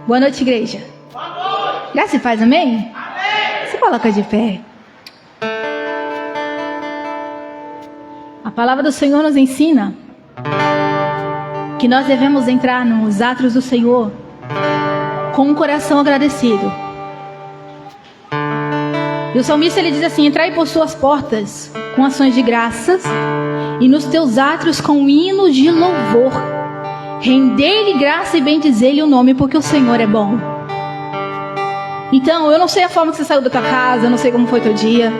Boa noite, igreja. Boa noite. Graça e paz, amém? Amém. Se coloca de pé. A palavra do Senhor nos ensina que nós devemos entrar nos atos do Senhor com um coração agradecido. E o salmista ele diz assim: entrai por suas portas com ações de graças e nos teus átrios com hinos de louvor. Render-lhe graça e bendizer-lhe o nome, porque o Senhor é bom. Então, eu não sei a forma que você saiu da tua casa, eu não sei como foi teu dia.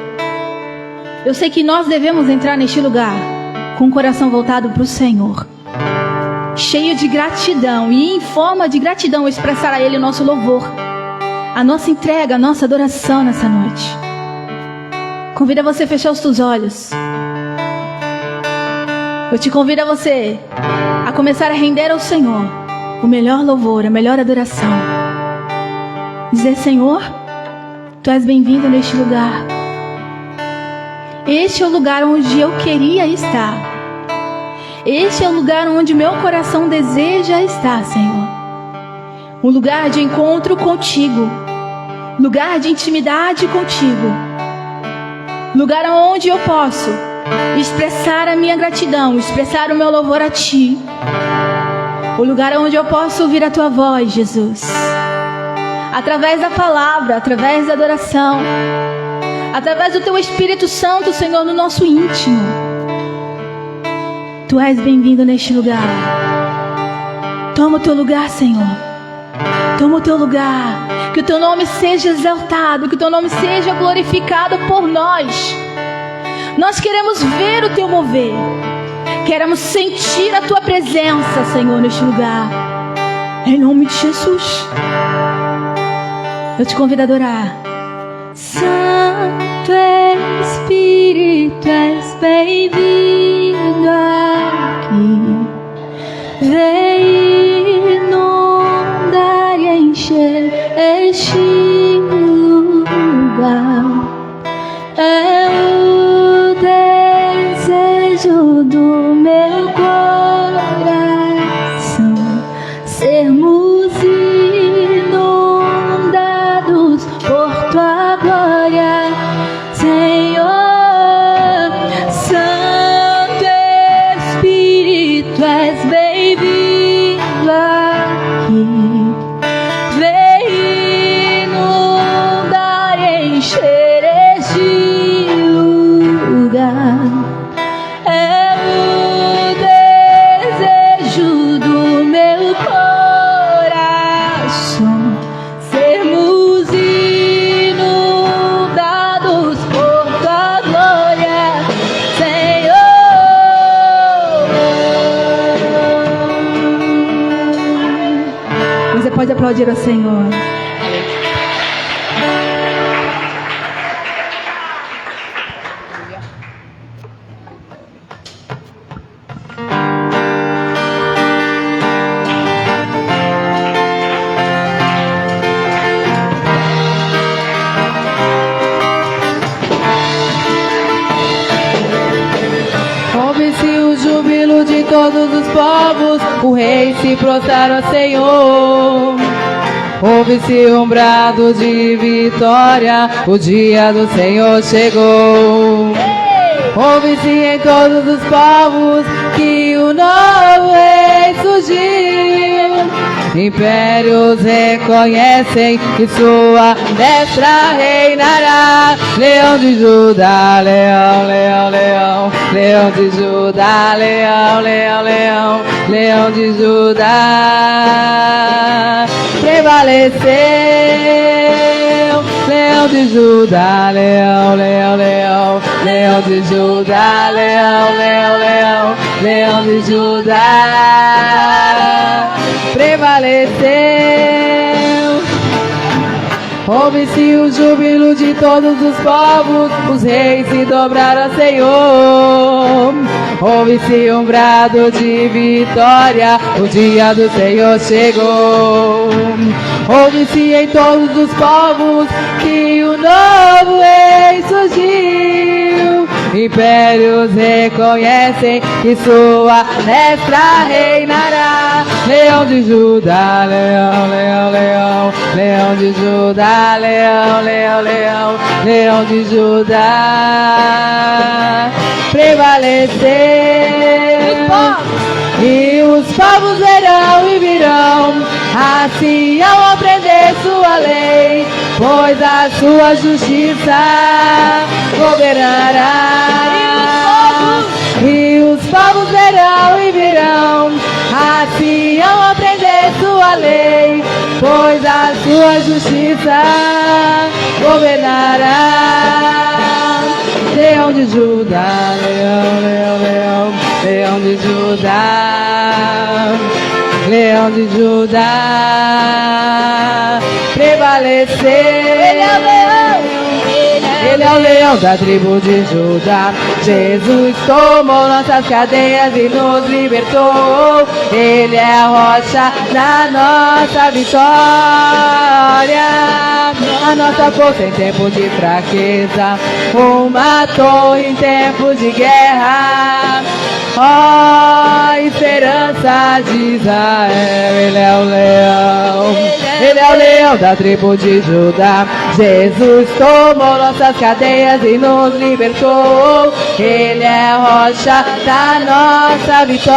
Eu sei que nós devemos entrar neste lugar com o coração voltado para o Senhor, cheio de gratidão, e em forma de gratidão expressar a Ele o nosso louvor, a nossa entrega, a nossa adoração nessa noite. Convido a você a fechar os teus olhos. Eu te convido a você a começar a render ao Senhor o melhor louvor, a melhor adoração. Dizer: Senhor, Tu és bem-vindo neste lugar. Este é o lugar onde eu queria estar. Este é o lugar onde meu coração deseja estar, Senhor. Um lugar de encontro contigo, lugar de intimidade contigo, lugar onde eu posso expressar a minha gratidão, expressar o meu louvor a Ti. O lugar onde eu posso ouvir a Tua voz, Jesus, através da palavra, através da adoração, através do Teu Espírito Santo, Senhor, no nosso íntimo. Tu és bem-vindo neste lugar. Toma o Teu lugar, Senhor. Toma o Teu lugar. Que o Teu nome seja exaltado, que o Teu nome seja glorificado por nós. Nós queremos ver o Teu mover. Queremos sentir a Tua presença, Senhor, neste lugar. Em nome de Jesus. Eu te convido a adorar. Santo Espírito, és bem-vindo aqui. Vem inundar e encher este lugar. É o desejo do meu coração sermos inundados por Tua glória, Senhor. Santo Espírito, és bem-vindo aqui. Vem inundar e encher este lugar. É o desejo do meu coração sermos inundados por Tua glória, Senhor. Você pode aplaudir ao Senhor. Ouve-se o júbilo de todos os povos, o rei se prostra ao Senhor. Ouve-se um brado de vitória, o dia do Senhor chegou. Ouve-se em todos os povos que o novo rei surgiu. Impérios reconhecem que sua destra reinará. Leão de Judá, leão, leão, leão. Leão de Judá, leão, leão, leão. Leão de Judá prevaleceu. Leão de Judá, leão, leão, leão. Leão de Judá, leão, leão, leão. Leão de Judá prevaleceu. Ouve-se o júbilo de todos os povos, os reis se dobraram ao Senhor. Ouve-se um brado de vitória, o dia do Senhor chegou. Ouve-se em todos os povos que o novo rei surgiu. impérios reconhecem que sua destra reinará. Leão de Judá, leão, leão, leão, leão de Judá, leão, leão, leão, leão de Judá, prevalecer. E os povos verão e virão, assim ao aprender sua lei, pois a sua justiça governará. E os povos verão e virão, assim ao aprender sua lei, pois a sua justiça governará. Leão de Judá, leão, leão, leão, leão de Judá, leão de Judá, prevalecer. Ele é o leão, ele é o leão da tribo de Judá. Jesus tomou nossas cadeias e nos libertou. Ele é a rocha da nossa vitória, a nossa força em tempo de fraqueza, uma torre em tempo de guerra. Ó, esperança de Israel. Ele é o leão, ele é o leão da tribo de Judá. Jesus tomou nossas cadeias e nos libertou. Ele é a rocha da nossa vitória,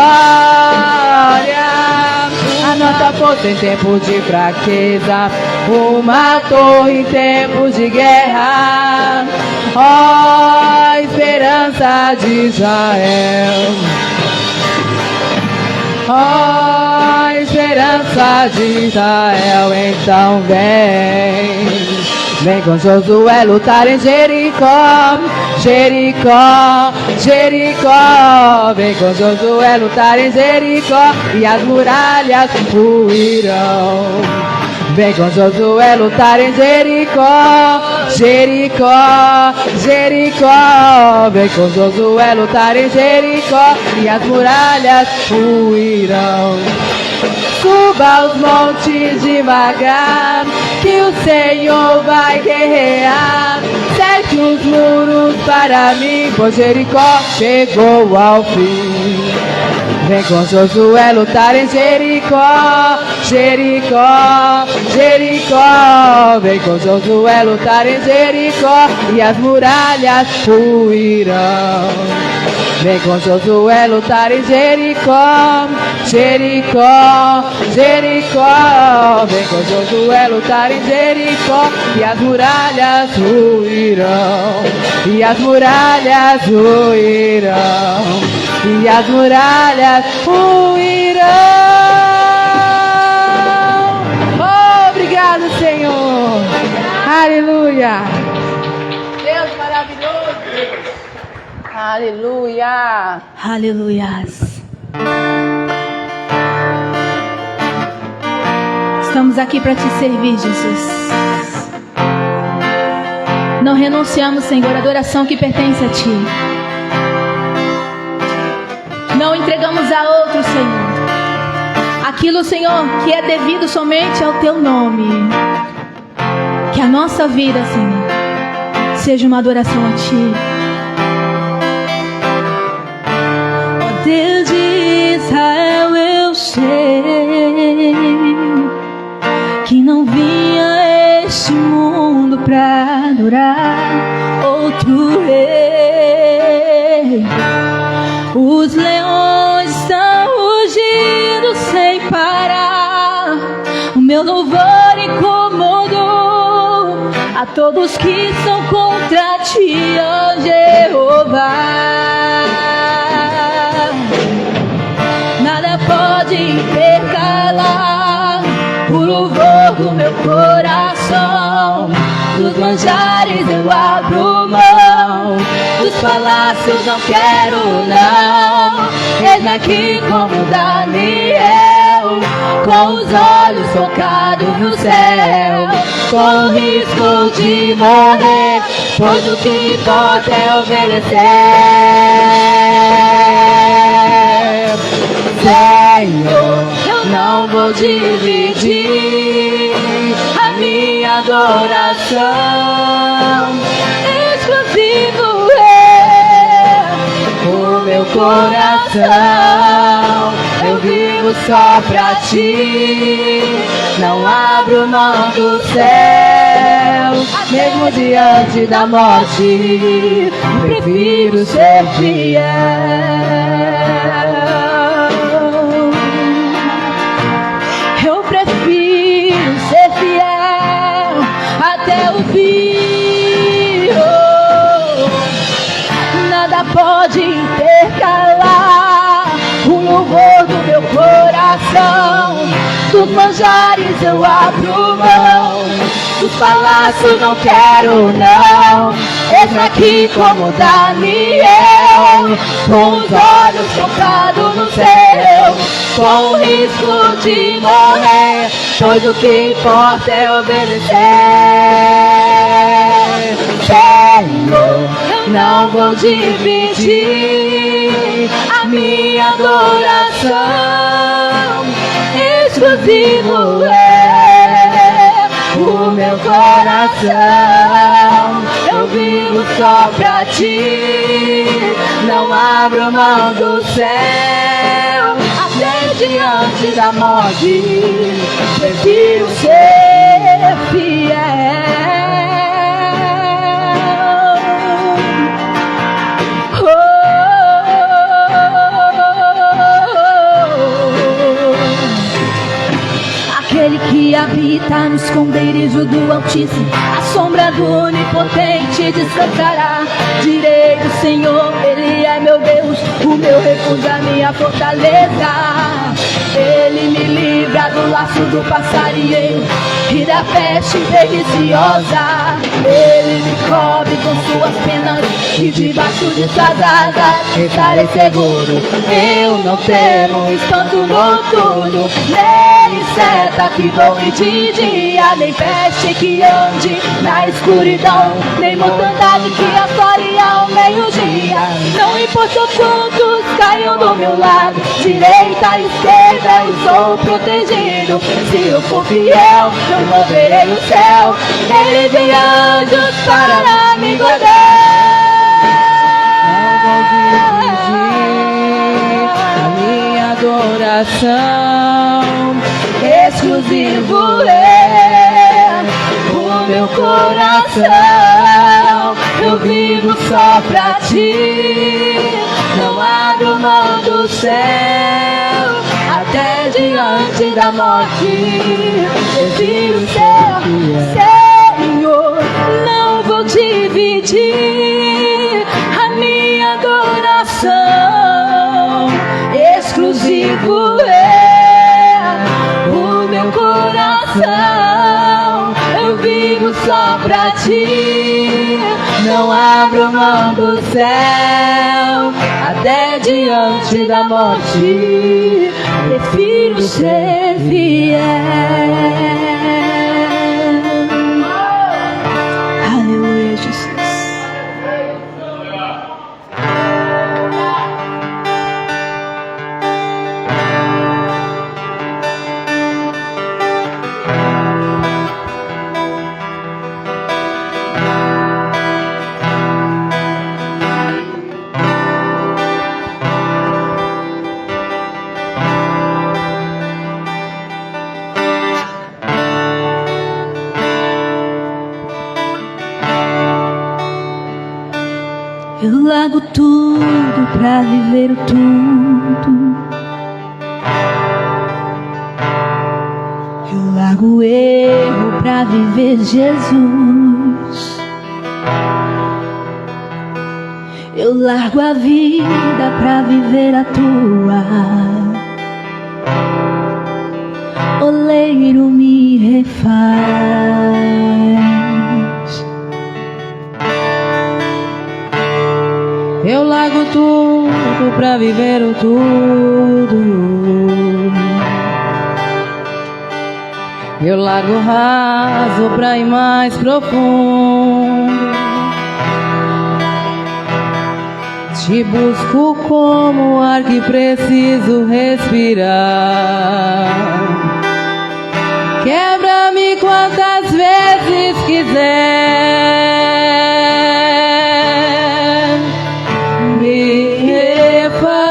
a nossa força em tempo de fraqueza, uma torre em tempo de guerra. Ó, esperança de Israel. Ó, esperança de Israel. Então vem, vem com Josué lutar em Jericó, Jericó, Jericó. Vem com Josué lutar em Jericó e as muralhas ruirão. Vem com Josué lutar em Jericó, Jericó, Jericó. Vem com Josué lutar em Jericó e as muralhas ruirão. Suba os montes devagar, que o Senhor vai guerrear. Cerque os muros para mim, pois Jericó chegou ao fim. Vem com Josué lutar em Jericó, Jericó, Jericó. Vem com Josué lutar em Jericó e as muralhas ruirão. Vem com Josué lutar em Jericó, Jericó, Jericó. Vem com Josué lutar em Jericó e as muralhas ruirão. E as muralhas ruirão. E as muralhas ruirão. Oh, obrigado, Senhor. Aleluia. Deus maravilhoso. Aleluia. Aleluias. Estamos aqui para te servir, Jesus. Não renunciamos, Senhor, à adoração que pertence a Ti. Não entregamos a outro, Senhor, aquilo, Senhor, que é devido somente ao Teu nome. Que a nossa vida, Senhor, seja uma adoração a Ti. Ó Deus de Israel, eu sei que não vim a este mundo pra adorar outro rei. Os leões estão rugindo sem parar. O meu louvor incomodou a todos que são contra Ti, ó Jeová. Nada pode intercalar o louvor do meu coração. Dos manjares eu abro mão, dos palácios não quero não. Eis-me aqui como Daniel, com os olhos focados no céu, com o risco de morrer, pois o que importa é obedecer. Senhor, eu não vou dividir a minha adoração. Exclusivo Rei, coração, eu vivo só pra ti. Não abro mão do céu, mesmo diante da morte, prefiro ser fiel. Eu prefiro ser fiel até o fim. Nada pode intercalar o louvor do meu coração. Dos manjares eu abro mão, dos palácios não quero não. Eis-me aqui como Daniel, com os olhos focados no céu, com o risco de morrer, pois o que importa é obedecer. Senhor, não vou dividir a minha adoração, exclusivo é o meu coração. Eu vivo só pra ti, não abro mão do céu, até diante da morte, prefiro ser fiel. Aquele que habita no esconderijo do Altíssimo, a sombra do Onipotente descansará. Direi do Senhor, Ele é meu Deus, o meu refúgio, a minha fortaleza. Ele me livra do laço do passarinheiro e da peste perniciosa. Ele me cobre com suas penas e debaixo de suas asas estarei seguro. Eu não temo espanto noturno, nem seta que voe de dia, nem peste que ande na escuridão, nem mortandade que assole ao meio-dia. Não importa quantos caiam do meu lado, direita, esquerda, eu sou protegido. Se eu for fiel, eu moverei o céu, ele envia anjos para me guardar. A minha adoração, Exclusivo é o meu coração. Eu vivo só pra ti, não abro mão do céu, até diante da morte, prefiro ser Senhor. Não vou dividir a minha adoração, exclusivo é o meu coração. Eu vivo só pra ti, não abro mão do céu, até diante da morte, prefiro ser fiel. Aleluia, Jesus. Eu largo tudo pra viver o tudo. Eu largo o erro pra viver Jesus. Eu largo a vida pra viver a tua. Oleiro me refaz. eu largo tudo pra viver o tudo. Eu largo o raso pra ir mais profundo. Te busco como o ar que preciso respirar. Quebra-me quantas vezes quiser, me refaz.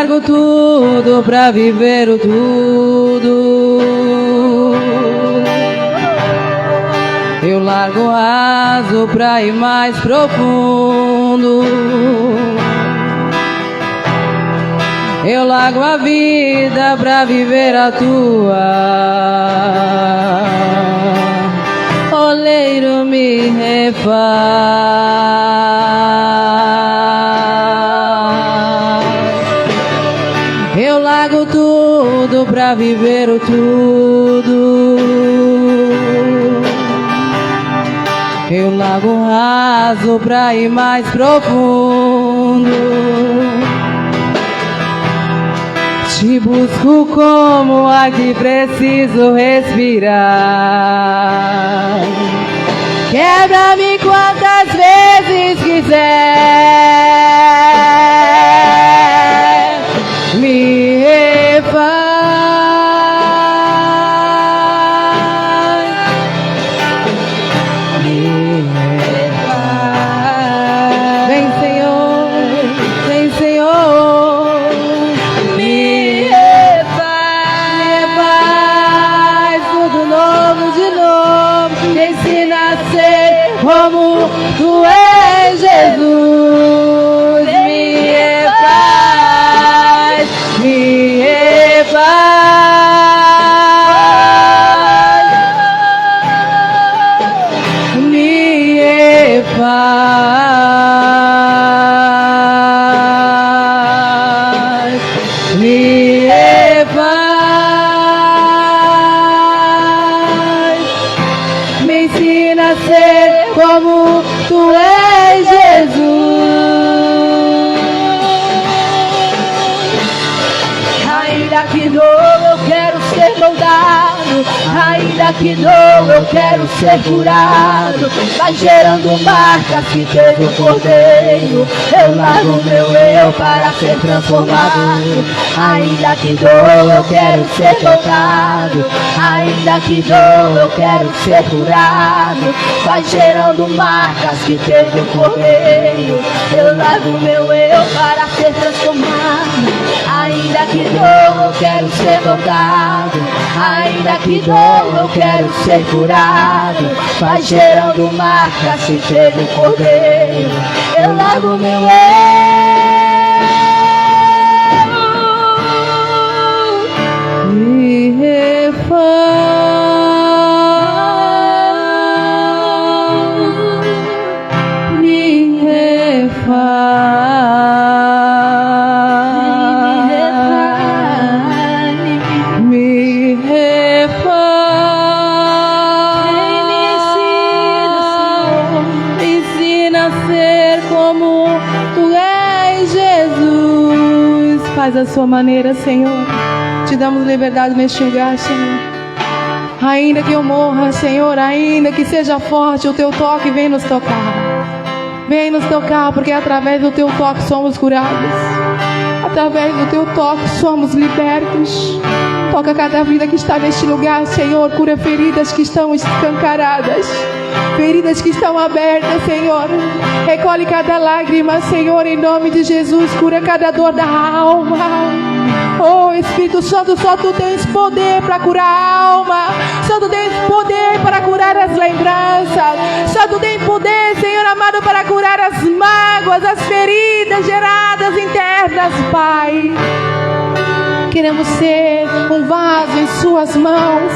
largo tudo pra viver o tudo. Eu largo raso pra ir mais profundo. Eu largo a vida pra viver a tua. Oleiro me refaz. Eu largo tudo pra viver o tudo. Eu largo raso pra ir mais profundo. Te busco como ar que preciso respirar. Quebra-me quantas vezes quiser. Me refaz. Como tu és, Jesus, me refaz, me refaz, me refaz, me refaz, me ensina a ser como tu és, Jesus. Ainda que dou, eu quero ser moldado. Ainda que dou, eu quero ser curado. Vai gerando marcas que teve o Cordeiro. Eu largo meu eu para ser transformado. Ainda que dou, eu quero ser moldado. Ainda que dou, eu quero ser curado. Vai gerando marcas que teve o Cordeiro. Eu largo meu eu para ser transformado. Ainda que dou, eu quero ser moldado. Ainda que dou, eu quero ser curado. Vai gerando marcas que teve o Cordeiro. Eu largo meu eu. Me refaz, me refaz, me refaz, me ensina a ser como tu és, Jesus. Faz a sua maneira, Senhor. Te damos liberdade neste lugar, Senhor. Ainda que eu morra, Senhor, ainda que seja forte o teu toque, vem nos tocar. Vem nos tocar, porque através do teu toque somos curados. Através do teu toque somos libertos. Toca cada vida que está neste lugar, Senhor. Cura feridas que estão escancaradas, feridas que estão abertas, Senhor. Recolhe cada lágrima, Senhor, em nome de Jesus. Cura cada dor da alma. Oh, Espírito Santo, só tu tens poder para curar a alma. Só tu tens poder para curar as lembranças. Só tu tens poder, Senhor amado, para curar as mágoas, as feridas geradas internas, Pai. Queremos ser um vaso em suas mãos.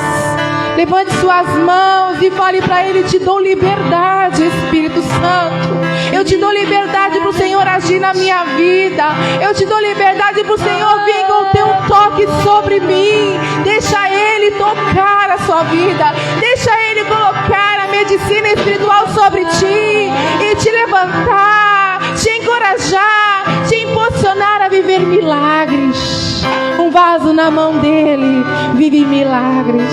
Levante suas mãos e fale para Ele: te dou liberdade, Espírito Santo. Eu te dou liberdade para o Senhor agir na minha vida. Eu te dou liberdade para o Senhor vir com o teu toque sobre mim. Deixa Ele tocar a sua vida. Deixa Ele colocar a medicina espiritual sobre ti e te levantar, te encorajar, te impulsionar a viver milagres. Um vaso na mão dele vive milagres.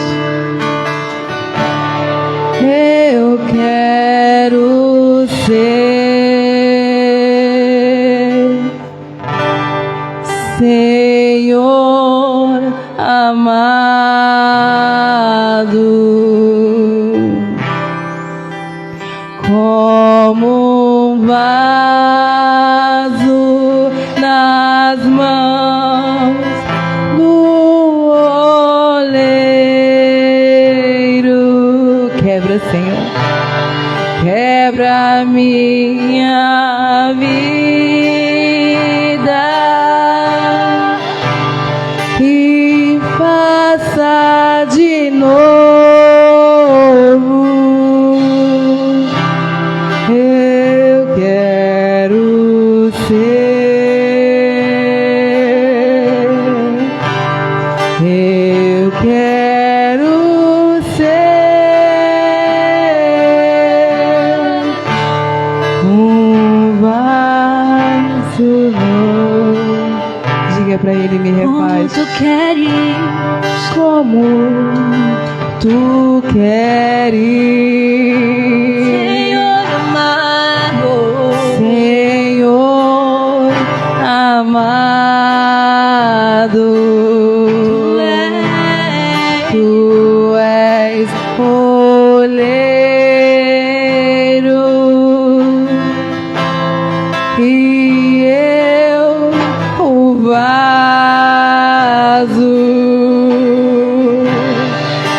Eu quero ser, Senhor amado, como um vaso nas mãos novo. Eu quero ser. Eu quero ser um vaso novo. Diga pra ele, me refaz. Tu queres, Como tu queres, Senhor amado, Senhor amado. Tu és oleiro e eu o vaso.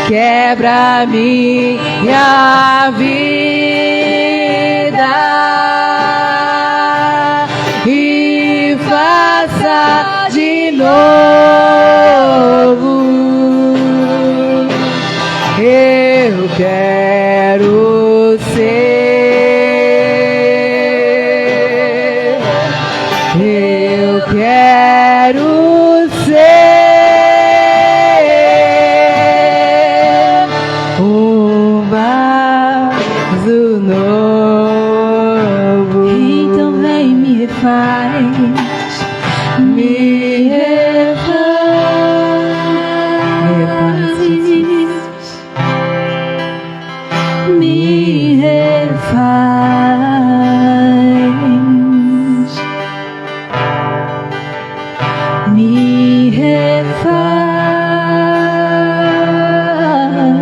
Quebra minha vida e faça de novo. Eu quero ser. Eu quero ser um vaso novo. então vem me refaz, Me me refaz, me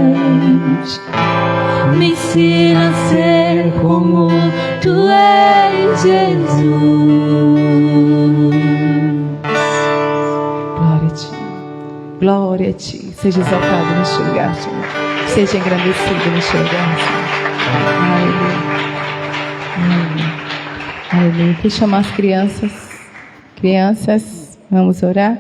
refaz, me ensina a ser como tu és, Jesus. Glória a ti. Glória a ti. Seja exaltado neste lugar, Senhor. Seja engrandecido neste lugar, Senhor. Aleluia. Aleluia. Aleluia. Deixa eu chamar as crianças. Crianças, vamos orar.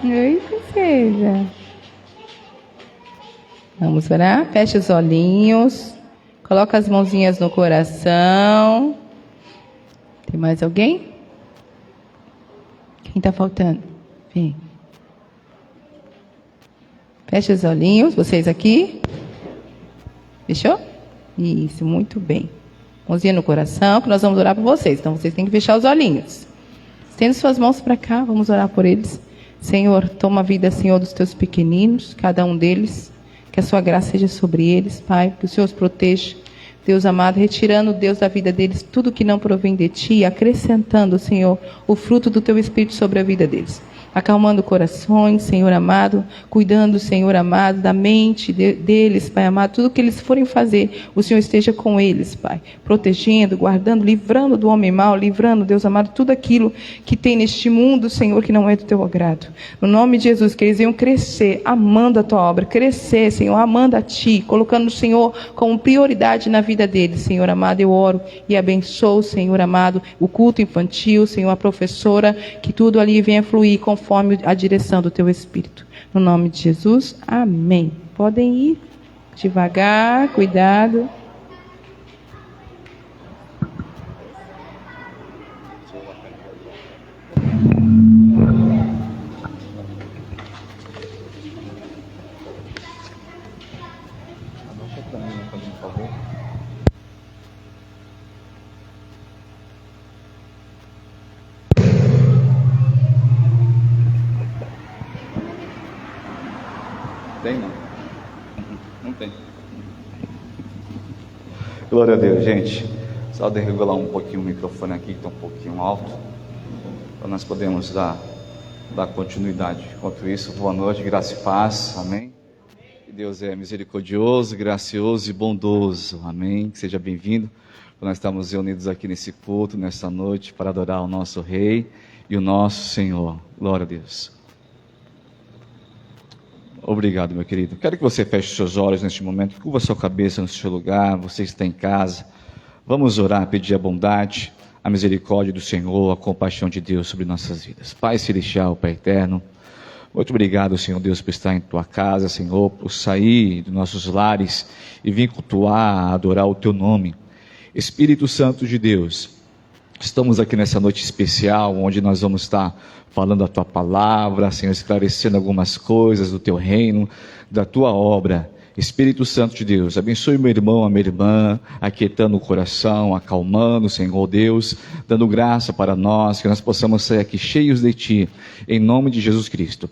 Oi, princesa. Vamos orar. Feche os olhinhos. Coloca as mãozinhas no coração. Tem mais alguém? Quem está faltando? Vem. Feche os olhinhos. Vocês aqui. Fechou? Isso, muito bem. Mãozinha no coração, que nós vamos orar por vocês. Então, vocês têm que fechar os olhinhos. Estende suas mãos para cá, vamos orar por eles. Senhor, toma a vida, Senhor, dos teus pequeninos, cada um deles. Que a sua graça seja sobre eles, Pai. Que o Senhor os proteja. Deus amado, retirando, Deus, da vida deles tudo que não provém de Ti, acrescentando, Senhor, o fruto do Teu Espírito sobre a vida deles. Acalmando corações, Senhor amado, cuidando, Senhor amado, da mente deles, Pai amado, tudo que eles forem fazer, o Senhor esteja com eles, Pai, protegendo, guardando, livrando do homem mau, livrando, Deus amado, tudo aquilo que tem neste mundo, Senhor, que não é do Teu agrado. No nome de Jesus, que eles venham crescer, amando a Tua obra, crescer, Senhor, amando a Ti, colocando o Senhor como prioridade na vida deles, Senhor amado, eu oro e abençoo, Senhor amado, o culto infantil, Senhor, a professora, que tudo ali venha fluir conforme a direção do Teu Espírito. No nome de Jesus, amém. Podem ir devagar, cuidado. Tem não? Não tem. Glória a Deus, gente. Só de regular um pouquinho o microfone aqui, que está um pouquinho alto, para nós podermos dar continuidade. Enquanto isso, boa noite, graça e paz, amém. Que Deus é misericordioso, gracioso e bondoso, amém. Que seja bem-vindo. Nós estamos reunidos aqui nesse culto, nessa noite, para adorar o nosso Rei e o nosso Senhor. Glória a Deus. Obrigado, meu querido. Quero que você feche os seus olhos neste momento, curva a sua cabeça no seu lugar, você está em casa. Vamos orar, pedir a bondade, a misericórdia do Senhor, a compaixão de Deus sobre nossas vidas. Pai celestial, Pai eterno, muito obrigado, Senhor Deus, por estar em Tua casa, Senhor, por sair dos nossos lares e vir cultuar, adorar o Teu nome. Espírito Santo de Deus, estamos aqui nessa noite especial, onde nós vamos estar falando a Tua palavra, Senhor, esclarecendo algumas coisas do Teu reino, da Tua obra. Espírito Santo de Deus, abençoe meu irmão, a minha irmã, aquietando o coração, acalmando, Senhor Deus, dando graça para nós, que nós possamos sair aqui cheios de Ti, em nome de Jesus Cristo.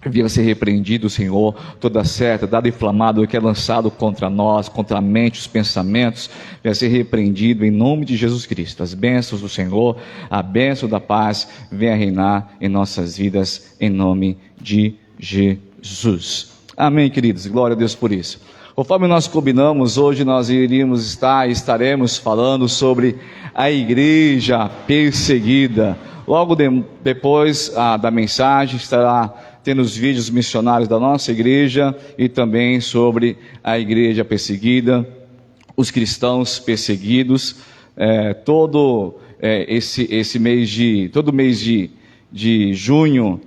Venha ser repreendido, Senhor, toda seta, dado inflamado que é lançado contra nós, contra a mente, os pensamentos, venha ser repreendido em nome de Jesus Cristo. As bênçãos do Senhor, a bênção da paz, venha reinar em nossas vidas, em nome de Jesus. Amém, queridos, glória a Deus por isso. Conforme nós combinamos, hoje nós estaremos falando sobre a igreja perseguida. Logo depois da mensagem estará tendo os vídeos missionários da nossa igreja e também sobre a igreja perseguida, os cristãos perseguidos. Todo mês de junho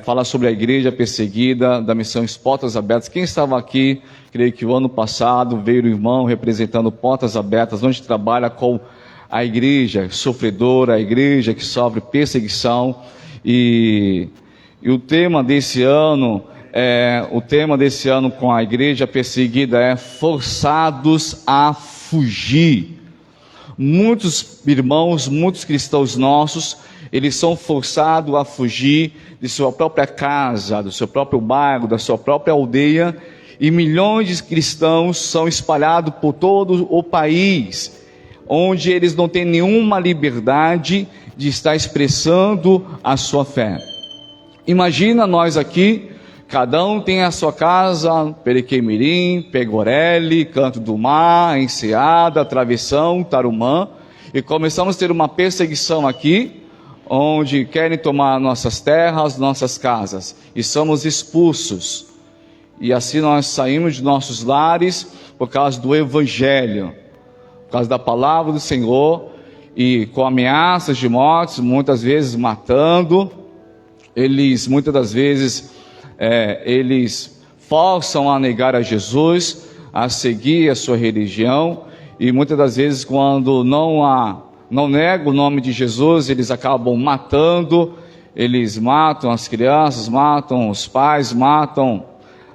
fala sobre a igreja perseguida da missão Portas Abertas. Quem estava aqui, creio que o ano passado veio o irmão representando Portas Abertas, onde trabalha com a igreja sofredora, a igreja que sofre perseguição, e o tema desse ano com a igreja perseguida é forçados a fugir. Muitos irmãos, muitos cristãos nossos, eles são forçados a fugir de sua própria casa, do seu próprio bairro, da sua própria aldeia, e milhões de cristãos são espalhados por todo o país, onde eles não têm nenhuma liberdade de estar expressando a sua fé. Imagina nós aqui, cada um tem a sua casa, Perequemirim, Pegorelli, Canto do Mar, Enseada, Travessão, Tarumã, e começamos a ter uma perseguição aqui, onde querem tomar nossas terras, nossas casas, e somos expulsos. E assim nós saímos de nossos lares por causa do Evangelho, por causa da palavra do Senhor, e com ameaças de morte, muitas vezes matando. Muitas das vezes, eles forçam a negar a Jesus, a seguir a sua religião, e muitas das vezes quando não negam o nome de Jesus, eles acabam matando. Eles matam as crianças, matam os pais, matam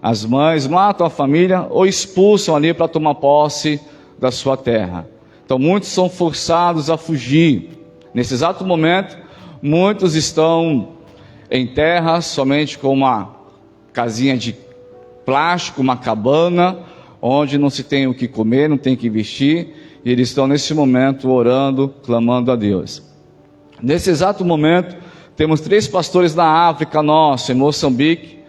as mães, matam a família, ou expulsam ali para tomar posse da sua terra. Então muitos são forçados a fugir. Nesse exato momento, muitos estão em terra somente com uma casinha de plástico, uma cabana, onde não se tem o que comer, não tem o que vestir, e eles estão nesse momento orando, clamando a Deus. Nesse exato momento, temos 3 pastores na África nossa, em Moçambique,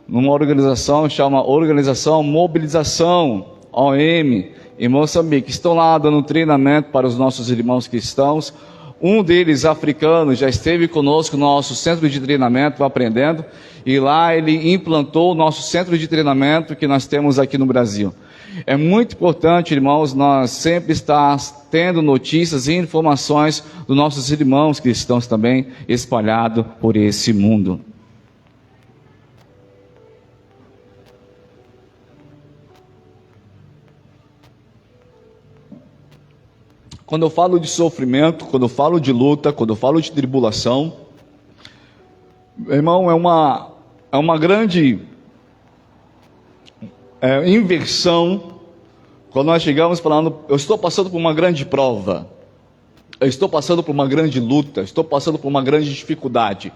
numa organização chama Organização Mobilização, OM, em Moçambique. Estão lá dando treinamento para os nossos irmãos cristãos. Um deles, africano, já esteve conosco no nosso centro de treinamento, aprendendo, e lá ele implantou o nosso centro de treinamento que nós temos aqui no Brasil. É muito importante, irmãos, nós sempre estar tendo notícias e informações dos nossos irmãos cristãos também espalhados por esse mundo. Quando eu falo de sofrimento, quando eu falo de luta, quando eu falo de tribulação, irmão, é uma grande inversão quando nós chegamos falando: eu estou passando por uma grande prova, eu estou passando por uma grande luta, estou passando por uma grande dificuldade.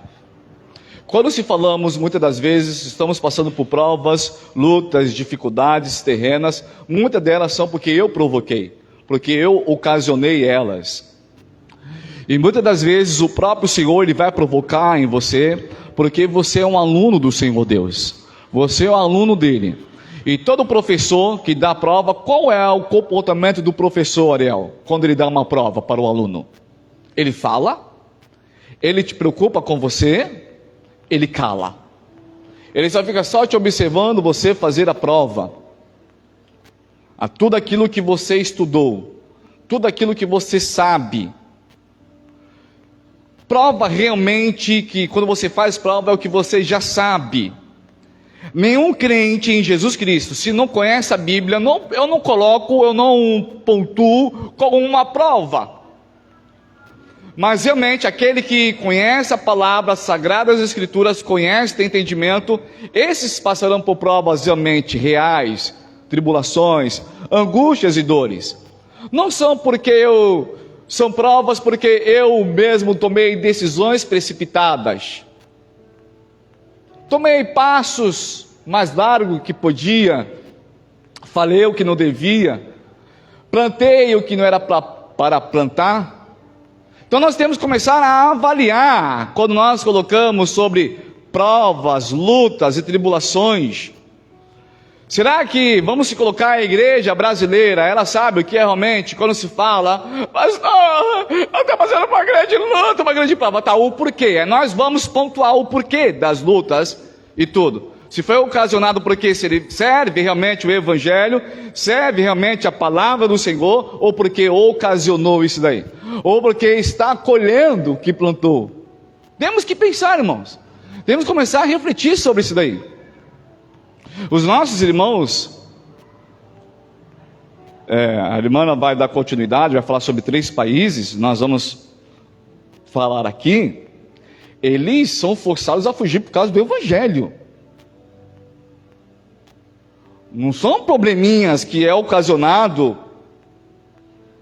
Quando se falamos, muitas das vezes, estamos passando por provas, lutas, dificuldades terrenas, muitas delas são porque eu provoquei, porque eu ocasionei elas. E muitas das vezes o próprio Senhor, Ele vai provocar em você, porque você é um aluno do Senhor Deus, você é um aluno dEle. E todo professor que dá prova, qual é o comportamento do professor, Ariel, quando ele dá uma prova para o aluno? Ele fala, ele te preocupa com você, ele cala. Ele só fica te observando você fazer a prova. A tudo aquilo que você estudou, tudo aquilo que você sabe, prova realmente que quando você faz prova é o que você já sabe. Nenhum crente em Jesus Cristo, se não conhece a Bíblia, eu não pontuo como uma prova. Mas realmente aquele que conhece a palavra, as sagradas escrituras, conhece, tem entendimento, esses passarão por provas realmente reais, tribulações, angústias e dores. Não são são provas porque eu mesmo tomei decisões precipitadas. Tomei passos mais largos que podia, falei o que não devia, plantei o que não era para plantar. Então nós temos que começar a avaliar, quando nós colocamos sobre provas, lutas e tribulações. Será que vamos se colocar a igreja brasileira, ela sabe o que é realmente, quando se fala, mas eu estou fazendo uma grande luta, uma grande prova, tá, o porquê? Nós vamos pontuar o porquê das lutas e tudo. Se foi ocasionado porque serve realmente o evangelho, serve realmente a palavra do Senhor, ou porque ocasionou isso daí, ou porque está colhendo o que plantou. Temos que pensar, irmãos, temos que começar a refletir sobre isso daí. Os nossos irmãos, a irmã vai dar continuidade, vai falar sobre 3 países, nós vamos falar aqui. Eles são forçados a fugir por causa do evangelho. Não são probleminhas que é ocasionado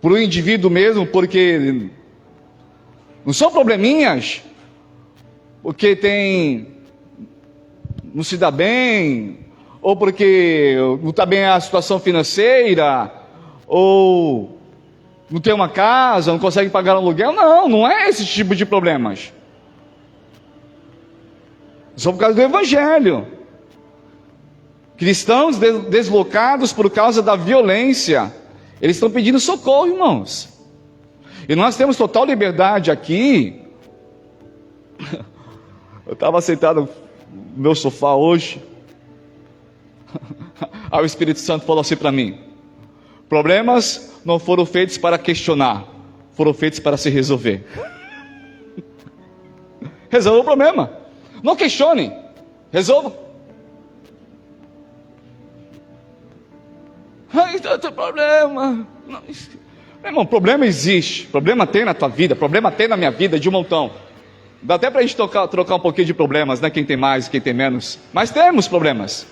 por um indivíduo mesmo, porque não são probleminhas porque não se dá bem, ou porque não está bem a situação financeira, ou não tem uma casa, não consegue pagar um aluguel. Não é esse tipo de problemas. Só por causa do evangelho. Cristãos deslocados por causa da violência, eles estão pedindo socorro, irmãos. E nós temos total liberdade aqui. Eu estava sentado no meu sofá hoje, aí o Espírito Santo falou assim para mim: problemas não foram feitos para questionar, foram feitos para se resolver. Resolva o problema, não questione, resolva. Ai, tanto problema. Não, irmão, problema existe, problema tem na tua vida, problema tem na minha vida de um montão. Dá até para a gente trocar um pouquinho de problemas, né? Quem tem mais, quem tem menos. Mas temos problemas.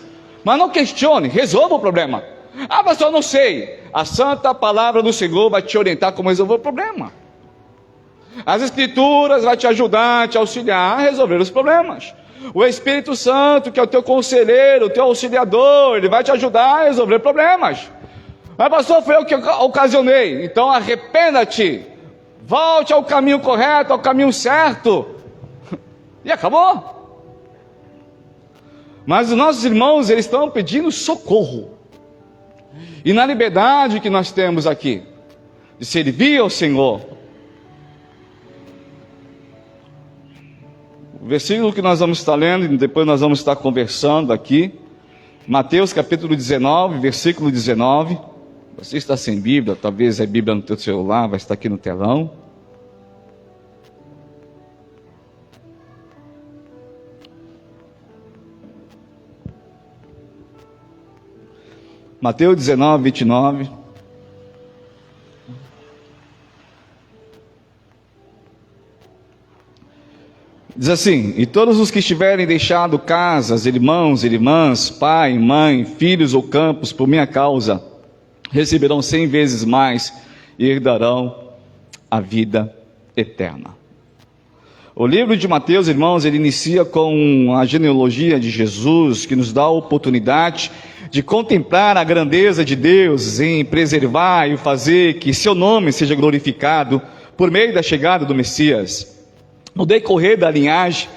Mas não questione, resolva o problema. Ah, pastor, eu não sei. A santa palavra do Senhor vai te orientar como resolver o problema. As escrituras vão te ajudar, te auxiliar a resolver os problemas. O Espírito Santo, que é o teu conselheiro, o teu auxiliador, ele vai te ajudar a resolver problemas. Mas pastor, foi eu que ocasionei. Então arrependa-te, volte ao caminho correto, ao caminho certo, e acabou. Mas os nossos irmãos, eles estão pedindo socorro. E na liberdade que nós temos aqui, de servir ao Senhor, o versículo que nós vamos estar lendo, e depois nós vamos estar conversando aqui, Mateus capítulo 19, versículo 19. Você está sem Bíblia, talvez a Bíblia no teu celular, vai estar aqui no telão. Mateus 19, 29. Diz assim: e todos os que estiverem deixado casas, irmãos, irmãs, pai, mãe, filhos ou campos, por minha causa, receberão 100 vezes mais e herdarão a vida eterna. O livro de Mateus, irmãos, ele inicia com a genealogia de Jesus, que nos dá a oportunidade de contemplar a grandeza de Deus em preservar e fazer que seu nome seja glorificado por meio da chegada do Messias. No decorrer da linhagem,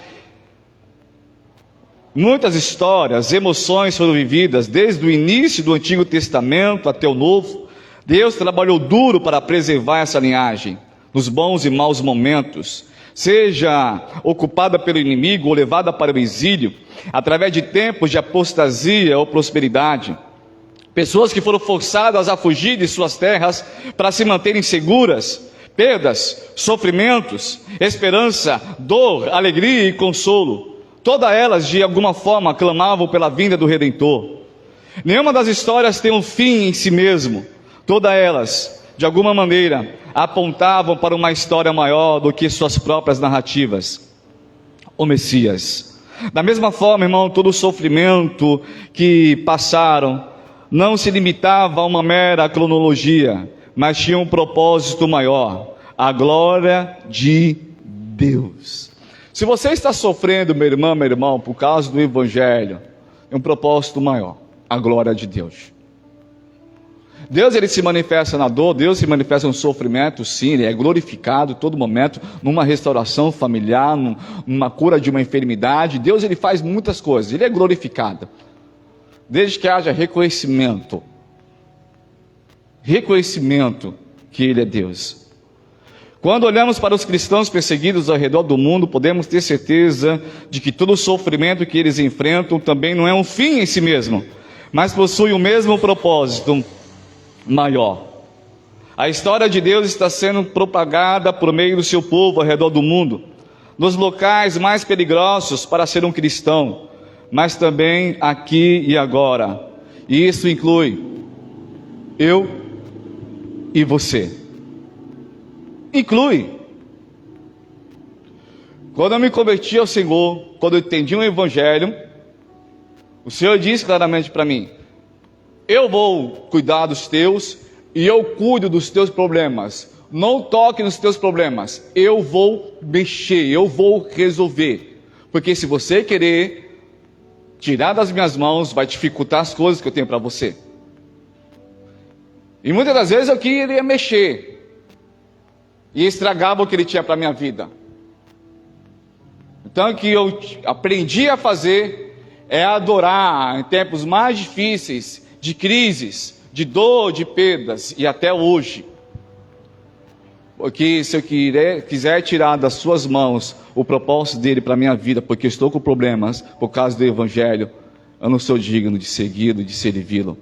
muitas histórias, emoções foram vividas, desde o início do Antigo Testamento até o Novo. Deus trabalhou duro para preservar essa linhagem, nos bons e maus momentos, seja ocupada pelo inimigo ou levada para o exílio, através de tempos de apostasia ou prosperidade. Pessoas que foram forçadas a fugir de suas terras para se manterem seguras, perdas, sofrimentos, esperança, dor, alegria e consolo. Todas elas, de alguma forma, clamavam pela vinda do Redentor. Nenhuma das histórias tem um fim em si mesmo. Todas elas, de alguma maneira, apontavam para uma história maior do que suas próprias narrativas. O Messias. Da mesma forma, irmão, todo o sofrimento que passaram não se limitava a uma mera cronologia, mas tinha um propósito maior, a glória de Deus. Se você está sofrendo, meu irmão, por causa do Evangelho, é um propósito maior, a glória de Deus. Deus, ele se manifesta na dor, Deus se manifesta no sofrimento, sim, ele é glorificado em todo momento, numa restauração familiar, numa cura de uma enfermidade. Deus, ele faz muitas coisas, ele é glorificado, desde que haja reconhecimento que ele é Deus. Quando olhamos para os cristãos perseguidos ao redor do mundo, podemos ter certeza de que todo o sofrimento que eles enfrentam também não é um fim em si mesmo, mas possui o mesmo propósito maior. A história de Deus está sendo propagada por meio do seu povo ao redor do mundo, nos locais mais perigosos para ser um cristão, mas também aqui e agora. E isso inclui eu e você. Inclui. Quando eu me converti ao Senhor, quando eu entendi o Evangelho, o Senhor disse claramente para mim: eu vou cuidar dos teus e eu cuido dos teus problemas. Não toque nos teus problemas. Eu vou mexer, eu vou resolver. Porque se você querer tirar das minhas mãos, vai dificultar as coisas que eu tenho para você. E muitas das vezes eu queria mexer e estragava o que ele tinha para a minha vida. Então o que eu aprendi a fazer é adorar em tempos mais difíceis, de crises, de dor, de perdas, e até hoje. Porque se eu quiser tirar das suas mãos o propósito dele para a minha vida, porque eu estou com problemas por causa do Evangelho, eu não sou digno de segui-lo, de servi-lo.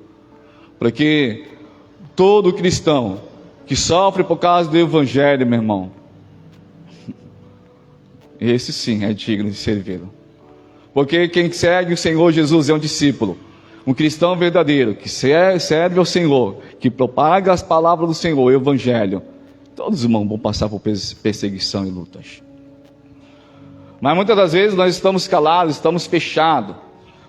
Porque todo cristão que sofre por causa do Evangelho, meu irmão, esse sim é digno de servi-lo. Porque quem segue o Senhor Jesus é um discípulo, um cristão verdadeiro, que serve ao Senhor, que propaga as palavras do Senhor, o Evangelho. Todos os irmãos vão passar por perseguição e lutas. Mas muitas das vezes nós estamos calados, estamos fechados.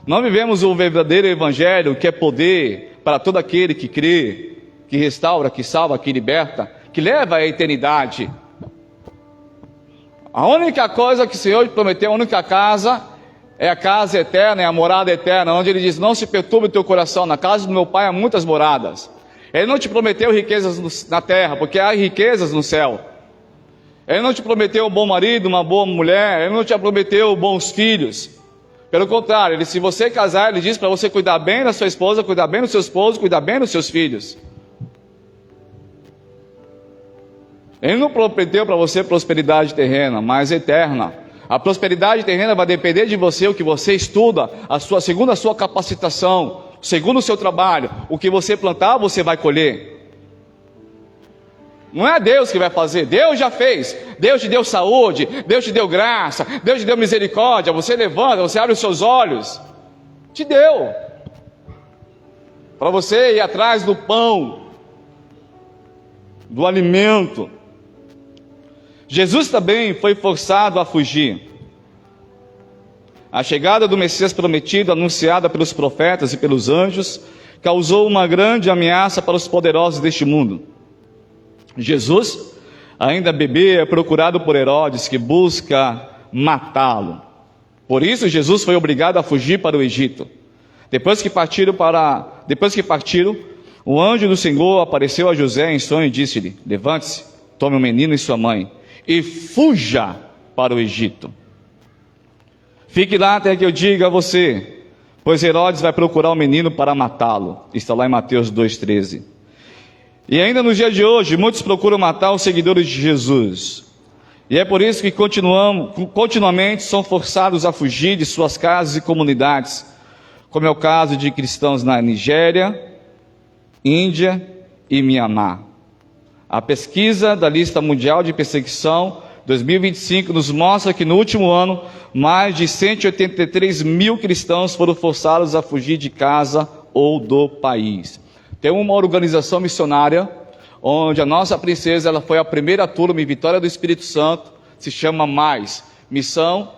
Não vivemos o verdadeiro Evangelho, que é poder para todo aquele que crê, que restaura, que salva, que liberta, que leva à eternidade. A única coisa que o Senhor prometeu, a única casa, é a casa eterna, é a morada eterna, onde ele diz: não se perturbe o teu coração, na casa do meu pai há muitas moradas. Ele não te prometeu riquezas na terra, porque há riquezas no céu. Ele não te prometeu um bom marido, uma boa mulher, ele não te prometeu bons filhos. Pelo contrário, se você casar, ele diz para você cuidar bem da sua esposa, cuidar bem do seu esposo, cuidar bem dos seus filhos. Ele não prometeu para você prosperidade terrena, mas eterna. A prosperidade terrena vai depender de você, o que você estuda, segundo a sua capacitação, segundo o seu trabalho. O que você plantar, você vai colher. Não é Deus que vai fazer, Deus já fez. Deus te deu saúde, Deus te deu graça, Deus te deu misericórdia. Você levanta, você abre os seus olhos, te deu, para você ir atrás do pão, do alimento. Jesus também foi forçado a fugir. A chegada do Messias prometido, anunciada pelos profetas e pelos anjos, causou uma grande ameaça para os poderosos deste mundo. Jesus, ainda bebê, é procurado por Herodes, que busca matá-lo. Por isso Jesus foi obrigado a fugir para o Egito. Depois que partiram, o anjo do Senhor apareceu a José em sonho e disse-lhe: levante-se, tome o menino e sua mãe e fuja para o Egito. Fique lá até que eu diga a você, pois Herodes vai procurar o menino para matá-lo. Está lá em Mateus 2,13. E ainda nos dias de hoje, muitos procuram matar os seguidores de Jesus. E é por isso que continuamente são forçados a fugir de suas casas e comunidades, como é o caso de cristãos na Nigéria, Índia e Mianmar. A pesquisa da lista mundial de perseguição 2025 nos mostra que no último ano, mais de 183 mil cristãos foram forçados a fugir de casa ou do país. Tem uma organização missionária, onde a nossa princesa ela foi a primeira turma em Vitória do Espírito Santo, se chama MAIS, Missão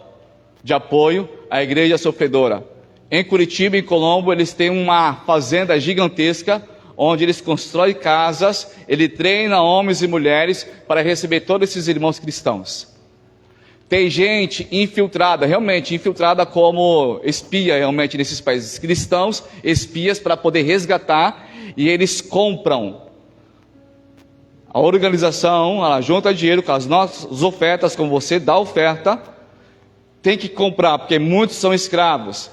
de Apoio à Igreja Sofredora. Em Curitiba e em Colombo, eles têm uma fazenda gigantesca, onde eles constroem casas, ele treina homens e mulheres para receber todos esses irmãos cristãos. Tem gente infiltrada, realmente infiltrada como espia realmente nesses países cristãos, espias para poder resgatar, e eles compram. A organização, ela junta dinheiro com as nossas ofertas, como você dá oferta, tem que comprar, porque muitos são escravos.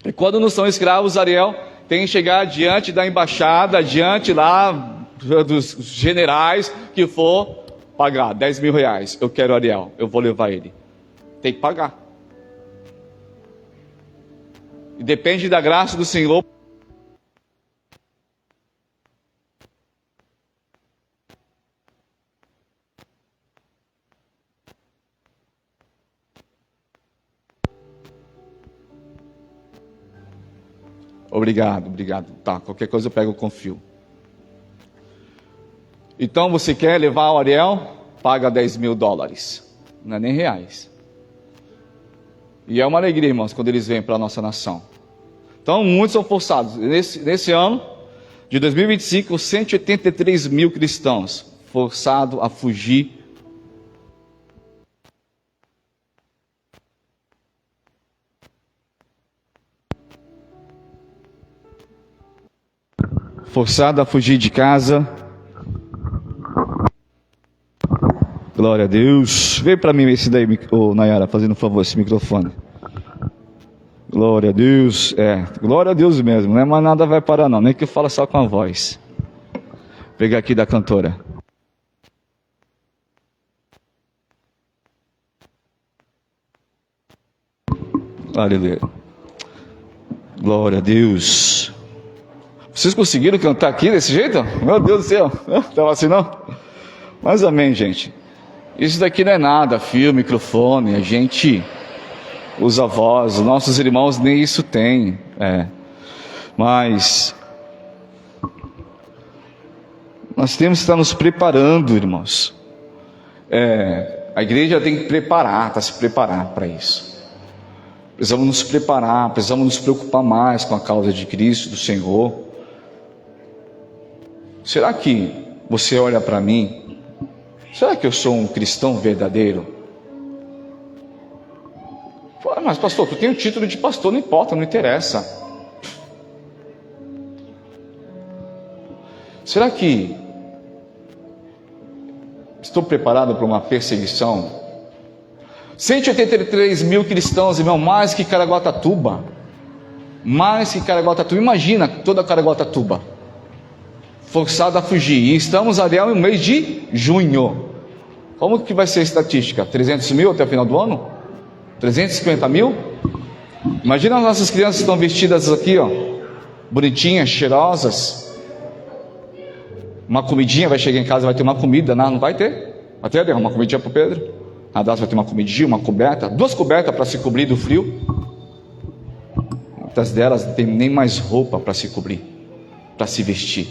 E quando não são escravos, Ariel tem que chegar diante da embaixada, diante lá dos generais, que for pagar 10 mil reais. Eu quero Ariel, eu vou levar ele. Tem que pagar. E depende da graça do Senhor. Obrigado. Tá, qualquer coisa eu pego com fio. Então você quer levar o Ariel? Paga 10 mil dólares. Não é nem reais. E é uma alegria, irmãos, quando eles vêm para a nossa nação. Então muitos são forçados. Nesse ano de 2025, 183 mil cristãos forçados a fugir. Forçado a fugir de casa. Glória a Deus. Vem para mim esse daí, Nayara, fazendo um favor, esse microfone. Glória a Deus. Glória a Deus mesmo, né? Mas nada vai parar não, nem que eu falo só com a voz. Vou pegar aqui da cantora. Aleluia. Glória a Deus. Vocês conseguiram cantar aqui desse jeito? Meu Deus do céu. Estava assim não? Mas amém, gente. Isso daqui não é nada, fio, microfone. A gente usa a voz. Os nossos irmãos nem isso têm. Mas nós temos que estar nos preparando, irmãos. A igreja tem que se preparar para isso. Precisamos nos preparar, precisamos nos preocupar mais com a causa de Cristo, do Senhor. Será que você olha para mim? Será que eu sou um cristão verdadeiro? Fala, mas pastor, tu tem o título de pastor, não importa, não interessa. Será que estou preparado para uma perseguição? 183 mil cristãos, irmão, mais que Caraguatatuba. Mais que Caraguatatuba. Imagina toda Caraguatatuba forçado a fugir. E estamos, Ariel, no mês de junho. Como que vai ser a estatística? 300 mil até o final do ano? 350 mil? Imagina as nossas crianças que estão vestidas aqui, ó, bonitinhas, cheirosas. Uma comidinha, vai chegar em casa, vai ter uma comida. Não vai ter? Vai ter, Ariel, uma comidinha para o Pedro? A Dás vai ter uma comidinha, uma coberta, 2 cobertas para se cobrir do frio. Muitas delas não tem nem mais roupa para se cobrir, para se vestir.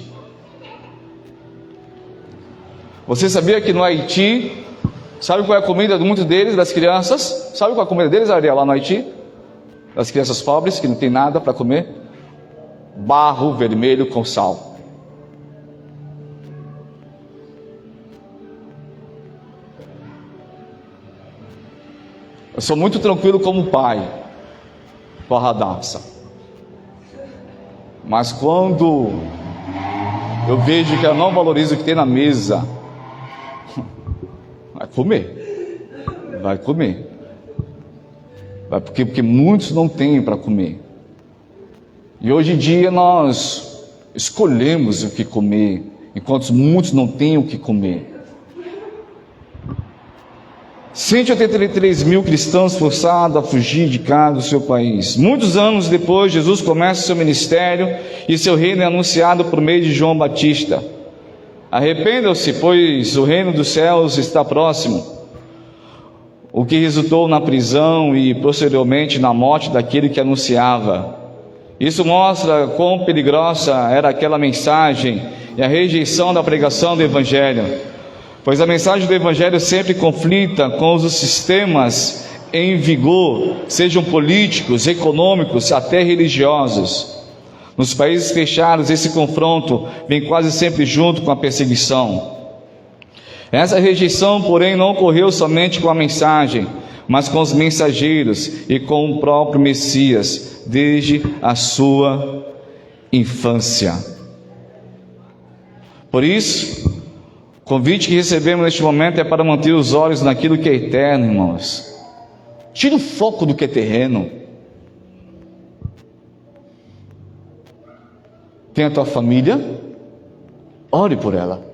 Você sabia que no Haiti, sabe qual é a comida de muitos deles, das crianças? Sabe qual é a comida deles, Ariel, lá no Haiti? Das crianças pobres, que não tem nada para comer? Barro vermelho com sal. Eu sou muito tranquilo como pai com a Radassa. Mas quando eu vejo que ela não valoriza o que tem na mesa, vai comer. Porque muitos não têm para comer. E hoje em dia nós escolhemos o que comer, enquanto muitos não têm o que comer. 183 mil cristãos forçados a fugir de casa do seu país. Muitos anos depois, Jesus começa seu ministério e seu reino é anunciado por meio de João Batista. Arrependam-se, pois o reino dos céus está próximo. O que resultou na prisão e posteriormente na morte daquele que anunciava. Isso mostra quão perigosa era aquela mensagem e a rejeição da pregação do Evangelho, pois a mensagem do Evangelho sempre conflita com os sistemas em vigor, sejam políticos, econômicos, até religiosos. Nos países fechados, esse confronto vem quase sempre junto com a perseguição. Essa rejeição, porém, não ocorreu somente com a mensagem, mas com os mensageiros e com o próprio Messias, desde a sua infância. Por isso, o convite que recebemos neste momento é para manter os olhos naquilo que é eterno, irmãos. Tira o foco do que é terreno. Tem a tua família, ore por ela.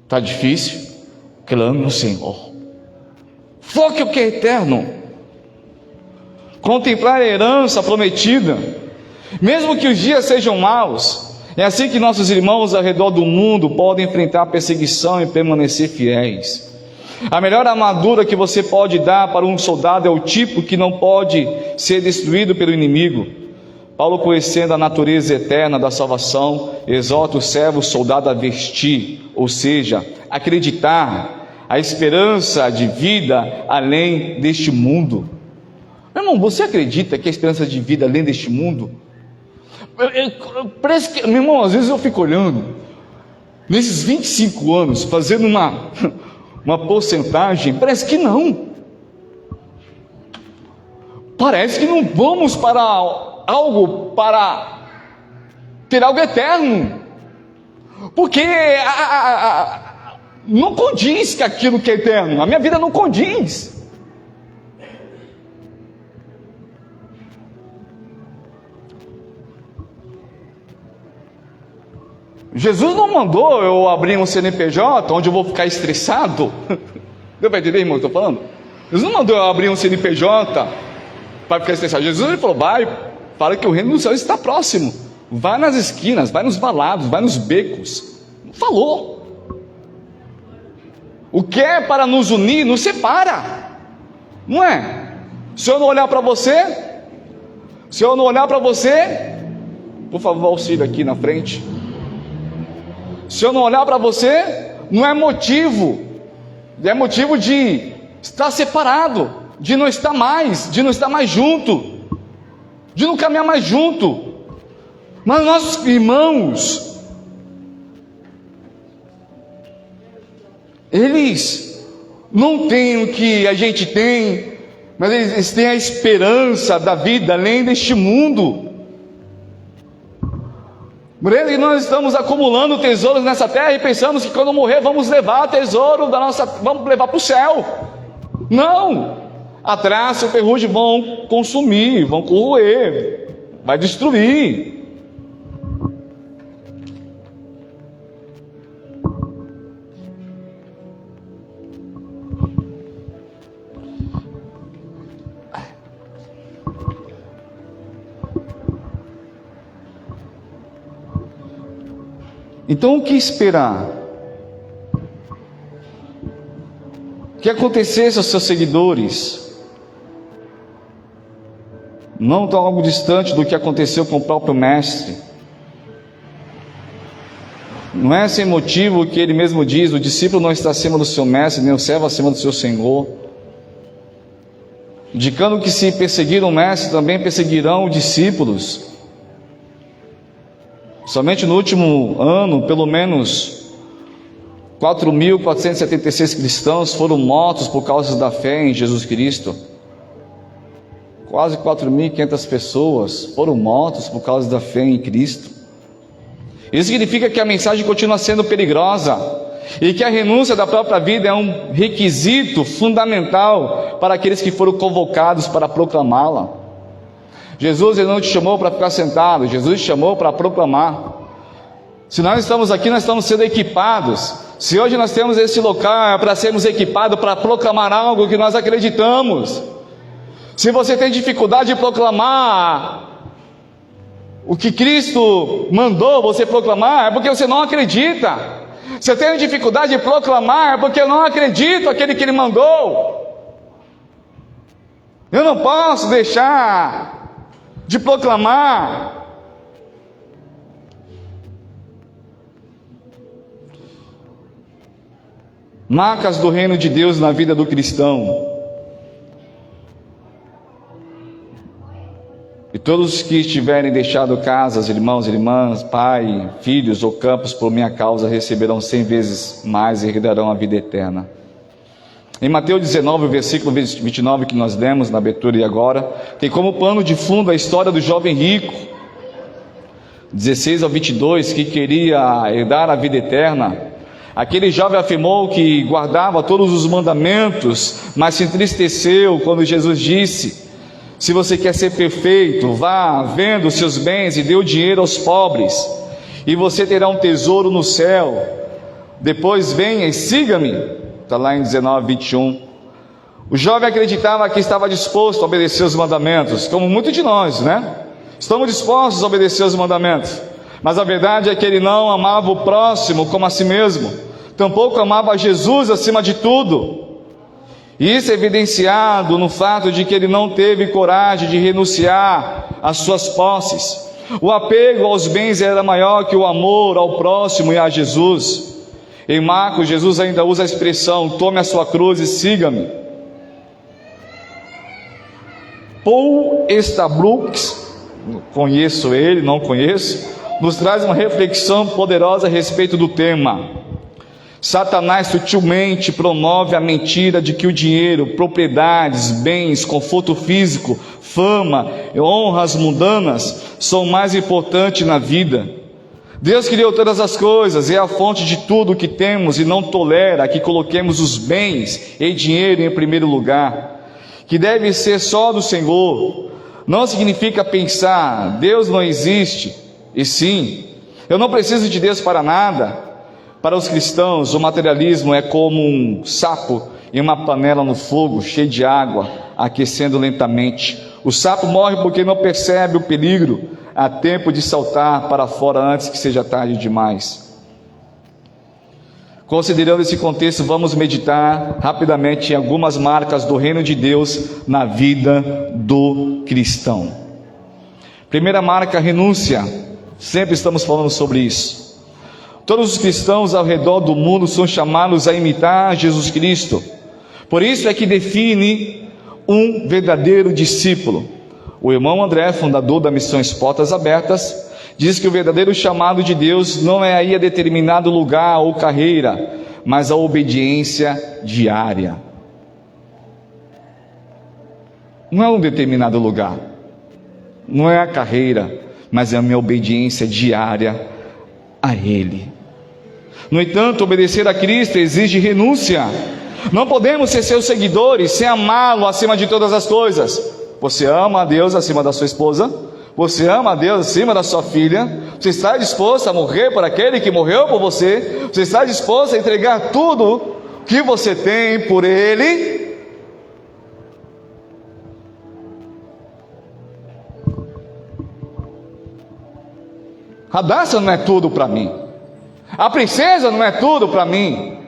Está difícil? Clame no Senhor. Foque o que é eterno. Contemplar a herança prometida, mesmo que os dias sejam maus. É assim que nossos irmãos ao redor do mundo podem enfrentar a perseguição e permanecer fiéis. A melhor armadura que você pode dar para um soldado é o tipo que não pode ser destruído pelo inimigo. Paulo, conhecendo a natureza eterna da salvação, exorta o servo soldado a vestir, ou seja, acreditar a esperança de vida além deste mundo. Meu irmão, você acredita que a esperança de vida além deste mundo? Parece que, meu irmão, às vezes eu fico olhando, nesses 25 anos, fazendo uma porcentagem, parece que não. Parece que não vamos para algo, para ter algo eterno, porque não condiz com aquilo que é eterno. A minha vida não condiz. Jesus não mandou eu abrir um CNPJ onde eu vou ficar estressado. Deu para entender, irmão, que eu estou falando? Jesus não mandou eu abrir um CNPJ para ficar estressado. Jesus ele falou, vai, fala que o reino dos céus está próximo. Vai nas esquinas, vai nos valados, vai nos becos. Falou. O que é para nos unir, nos separa. Não é? Se eu não olhar para você, por favor, auxílio aqui na frente. Se eu não olhar para você, não é motivo de estar separado, de não estar mais junto, de não caminhar mais junto. Mas nossos irmãos, eles não têm o que a gente tem, mas eles têm a esperança da vida além deste mundo. E nós estamos acumulando tesouros nessa terra e pensamos que quando morrer vamos levar tesouro vamos levar para o céu. Não! A traça e o ferrugem vão consumir, vão corroer, vai destruir. Então, o que esperar? O que acontecesse aos seus seguidores? Não tão algo distante do que aconteceu com o próprio Mestre. Não é sem motivo que ele mesmo diz: o discípulo não está acima do seu mestre, nem o servo acima do seu senhor. Indicando que se perseguiram o mestre, também perseguirão os discípulos. Somente no último ano, pelo menos 4.476 cristãos foram mortos por causa da fé em Jesus Cristo. Quase 4.500 pessoas foram mortas por causa da fé em Cristo. Isso significa que a mensagem continua sendo perigosa e que a renúncia da própria vida é um requisito fundamental para aqueles que foram convocados para proclamá-la. Jesus ele não te chamou para ficar sentado, Jesus te chamou para proclamar. Se nós estamos aqui, nós estamos sendo equipados. Se hoje nós temos esse local, é para sermos equipados para proclamar algo que nós acreditamos. Se você tem dificuldade de proclamar o que Cristo mandou você proclamar, é porque você não acredita. Se eu tenho dificuldade de proclamar, é porque eu não acredito naquele que Ele mandou. Eu não posso deixar de proclamar. Marcas do reino de Deus na vida do cristão. E todos os que tiverem deixado casas, irmãos, irmãs, pai, filhos ou campos por minha causa receberão 100 vezes mais e herdarão a vida eterna. Em Mateus 19, versículo 29 que nós lemos na abertura e agora, tem como pano de fundo a história do jovem rico, 16 ao 22, que queria herdar a vida eterna. Aquele jovem afirmou que guardava todos os mandamentos, mas se entristeceu quando Jesus disse: se você quer ser perfeito, vá, venda os seus bens e dê o dinheiro aos pobres, e você terá um tesouro no céu. Depois venha e siga-me. Está lá em 19, 21. O jovem acreditava que estava disposto a obedecer os mandamentos, como muitos de nós, né? Estamos dispostos a obedecer os mandamentos. Mas a verdade é que ele não amava o próximo como a si mesmo, tampouco amava Jesus acima de tudo. E isso é evidenciado no fato de que ele não teve coragem de renunciar às suas posses. O apego aos bens era maior que o amor ao próximo e a Jesus. Em Marcos, Jesus ainda usa a expressão: tome a sua cruz e siga-me. Paul Estabrooks, conheço ele, não conheço, nos traz uma reflexão poderosa a respeito do tema. Satanás sutilmente promove a mentira de que o dinheiro, propriedades, bens, conforto físico, fama e honras mundanas são mais importantes na vida. Deus criou todas as coisas, é a fonte de tudo o que temos e não tolera que coloquemos os bens e dinheiro em primeiro lugar, que deve ser só do Senhor. Não significa pensar, Deus não existe, e sim, eu não preciso de Deus para nada. Para os cristãos, o materialismo é como um sapo em uma panela no fogo, cheio de água, aquecendo lentamente. O sapo morre porque não percebe o perigo. Há tempo de saltar para fora antes que seja tarde demais. Considerando esse contexto, vamos meditar rapidamente em algumas marcas do reino de Deus na vida do cristão. Primeira marca, renúncia. Sempre estamos falando sobre isso. Todos os cristãos ao redor do mundo são chamados a imitar Jesus Cristo. Por isso é que define um verdadeiro discípulo. O irmão André, fundador da Missões Portas Abertas, diz que o verdadeiro chamado de Deus não é ir a determinado lugar ou carreira, mas a obediência diária. Não é um determinado lugar, não é a carreira, mas é a minha obediência diária a Ele. No entanto, obedecer a Cristo exige renúncia. Não podemos ser seus seguidores sem amá-lo acima de todas as coisas. Você ama a Deus acima da sua esposa? Você ama a Deus acima da sua filha? Você está disposto a morrer por aquele que morreu por você? Você está disposto a entregar tudo que você tem por Ele? A dança não é tudo para mim. A princesa não é tudo para mim.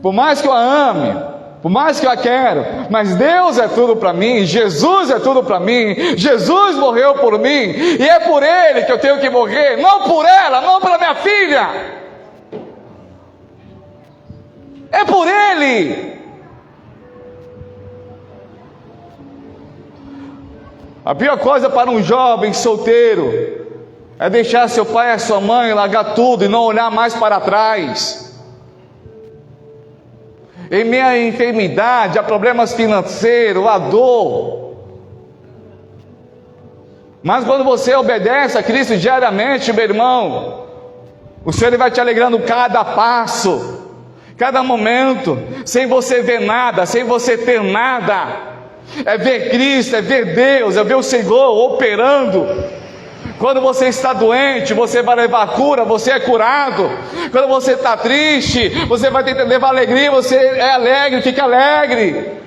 Por mais que eu a ame, por mais que eu a quero, mas Deus é tudo para mim. Jesus é tudo para mim. Jesus morreu por mim, e é por Ele que eu tenho que morrer, não por ela, não pela minha filha. É por Ele. A pior coisa para um jovem solteiro é deixar seu pai e a sua mãe largar tudo e não olhar mais para trás. Em meio à enfermidade, a problemas financeiros, a dor. Mas quando você obedece a Cristo diariamente, meu irmão, o Senhor vai te alegrando cada passo, cada momento, sem você ver nada, sem você ter nada. É ver Cristo, é ver Deus, é ver o Senhor operando. Quando você está doente, você vai levar cura, você é curado. Quando você está triste, você vai tentar levar alegria, você é alegre, fica alegre.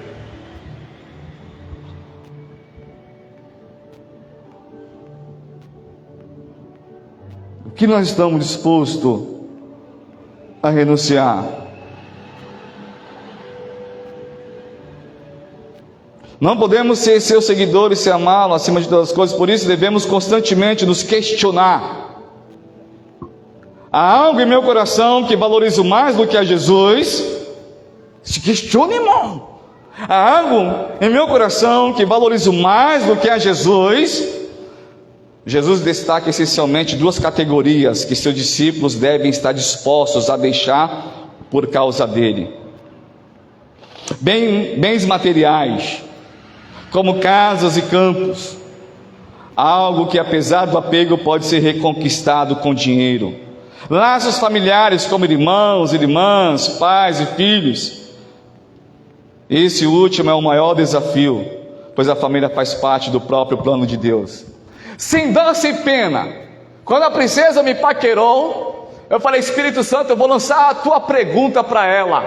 O que nós estamos dispostos a renunciar. Não podemos ser seus seguidores sem amá-lo acima de todas as coisas, por isso devemos constantemente nos questionar. Há algo em meu coração que valorizo mais do que a Jesus? Se questione, irmão. Há algo em meu coração que valorizo mais do que a Jesus? Jesus destaca essencialmente duas categorias que seus discípulos devem estar dispostos a deixar por causa dele: bens materiais, como casas e campos, algo que apesar do apego pode ser reconquistado com dinheiro; laços familiares como irmãos, irmãs, pais e filhos. Esse último é o maior desafio, pois a família faz parte do próprio plano de Deus. Sem dó, sem pena, quando a princesa me paquerou, eu falei: Espírito Santo, eu vou lançar a tua pergunta para ela.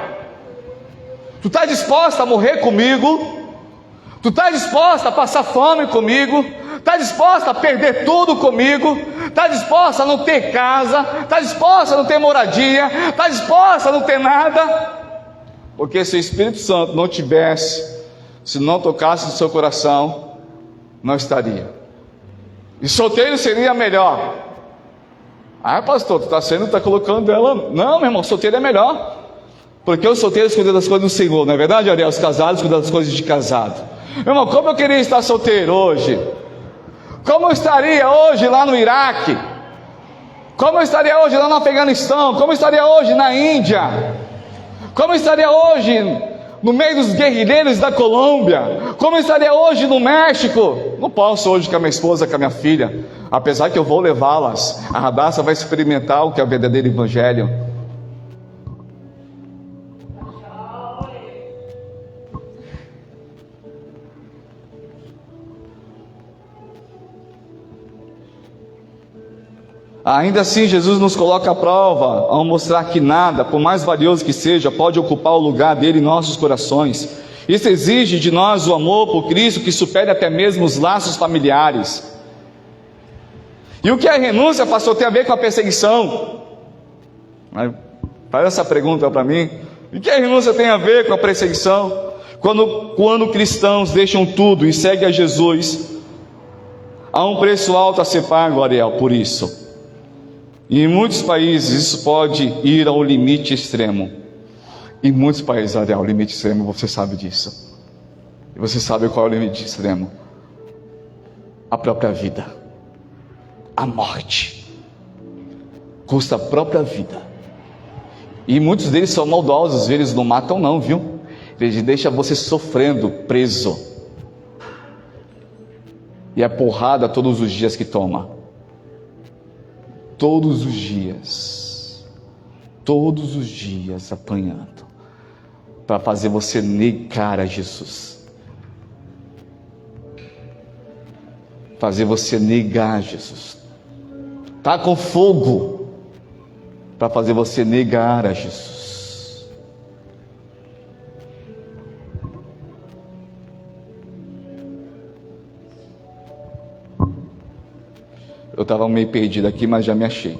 Tu está disposta a morrer comigo? Tu está disposta a passar fome comigo? Está disposta a perder tudo comigo? Está disposta a não ter casa? Está disposta a não ter moradia? Está disposta a não ter nada? Porque se o Espírito Santo não tivesse, se não tocasse no seu coração, não estaria. E solteiro seria melhor. Ah, pastor, tu está colocando ela. Não, meu irmão, solteiro é melhor. Porque os solteiros cuidam das coisas do Senhor, não é verdade, Ariel? Os casados cuidam das coisas de casado. Meu irmão, como eu queria estar solteiro hoje? Como eu estaria hoje lá no Iraque? Como eu estaria hoje lá no Afeganistão? Como eu estaria hoje na Índia? Como eu estaria hoje no meio dos guerrilheiros da Colômbia? Como eu estaria hoje no México? Não posso hoje com a minha esposa, com a minha filha, apesar que eu vou levá-las. A Radassa vai experimentar o que é o verdadeiro evangelho. Ainda assim, Jesus nos coloca à prova ao mostrar que nada, por mais valioso que seja, pode ocupar o lugar dele em nossos corações. Isso exige de nós o amor por Cristo que supere até mesmo os laços familiares. E o que é renúncia, pastor, tem a ver com a perseguição? Faz essa pergunta para mim. O que a renúncia tem a ver com a perseguição? Quando cristãos deixam tudo e seguem a Jesus, há um preço alto a ser pago, Ariel, por isso. E em muitos países isso pode ir ao limite extremo. Em muitos países, Ariel, o limite extremo, você sabe disso. E você sabe qual é o limite extremo? A própria vida. A morte. Custa a própria vida. E muitos deles são maldosos, eles não matam não, viu? Eles deixam você sofrendo, preso. E é porrada todos os dias que toma. Todos os dias apanhando, para fazer você negar a Jesus, fazer você negar Jesus, tá com fogo, para fazer você negar a Jesus. Eu estava meio perdido aqui, mas já me achei.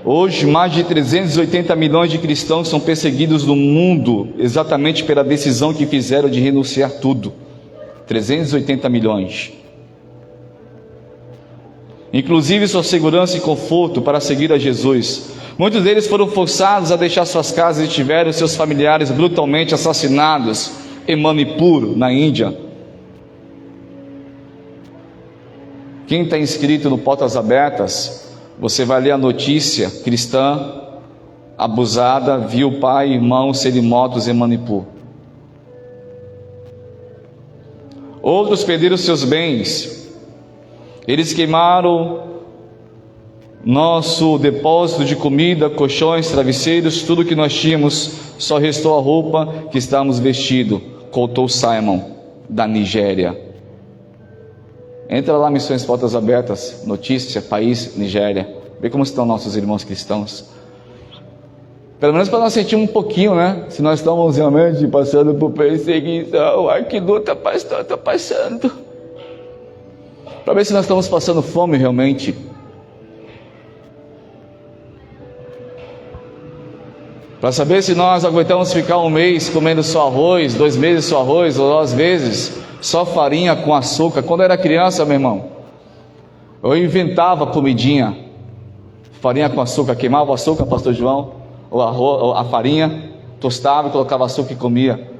Hoje, mais de 380 milhões de cristãos são perseguidos no mundo, exatamente pela decisão que fizeram de renunciar tudo. 380 milhões. Inclusive sua segurança e conforto para seguir a Jesus. Muitos deles foram forçados a deixar suas casas e tiveram seus familiares brutalmente assassinados em Manipur, na Índia. Quem está inscrito no Portas Abertas, você vai ler a notícia: cristã abusada viu pai e irmão serem mortos em Manipur. Outros perderam seus bens. Eles queimaram nosso depósito de comida, colchões, travesseiros, tudo que nós tínhamos, só restou a roupa que estávamos vestidos, contou Simon, da Nigéria. Entra lá, Missões Portas Abertas, notícia, país, Nigéria. Vê como estão nossos irmãos cristãos. Pelo menos para nós sentir um pouquinho, né? Se nós estamos realmente passando por perseguição. Ai, que luta, pastor, estou passando. Para ver se nós estamos passando fome realmente. Para saber se nós aguentamos ficar um mês comendo só arroz, 2 meses só arroz, ou às vezes só farinha com açúcar. Quando eu era criança, meu irmão, eu inventava comidinha, farinha com açúcar, queimava o açúcar, pastor João, ou arroz, a farinha, tostava e colocava açúcar e comia.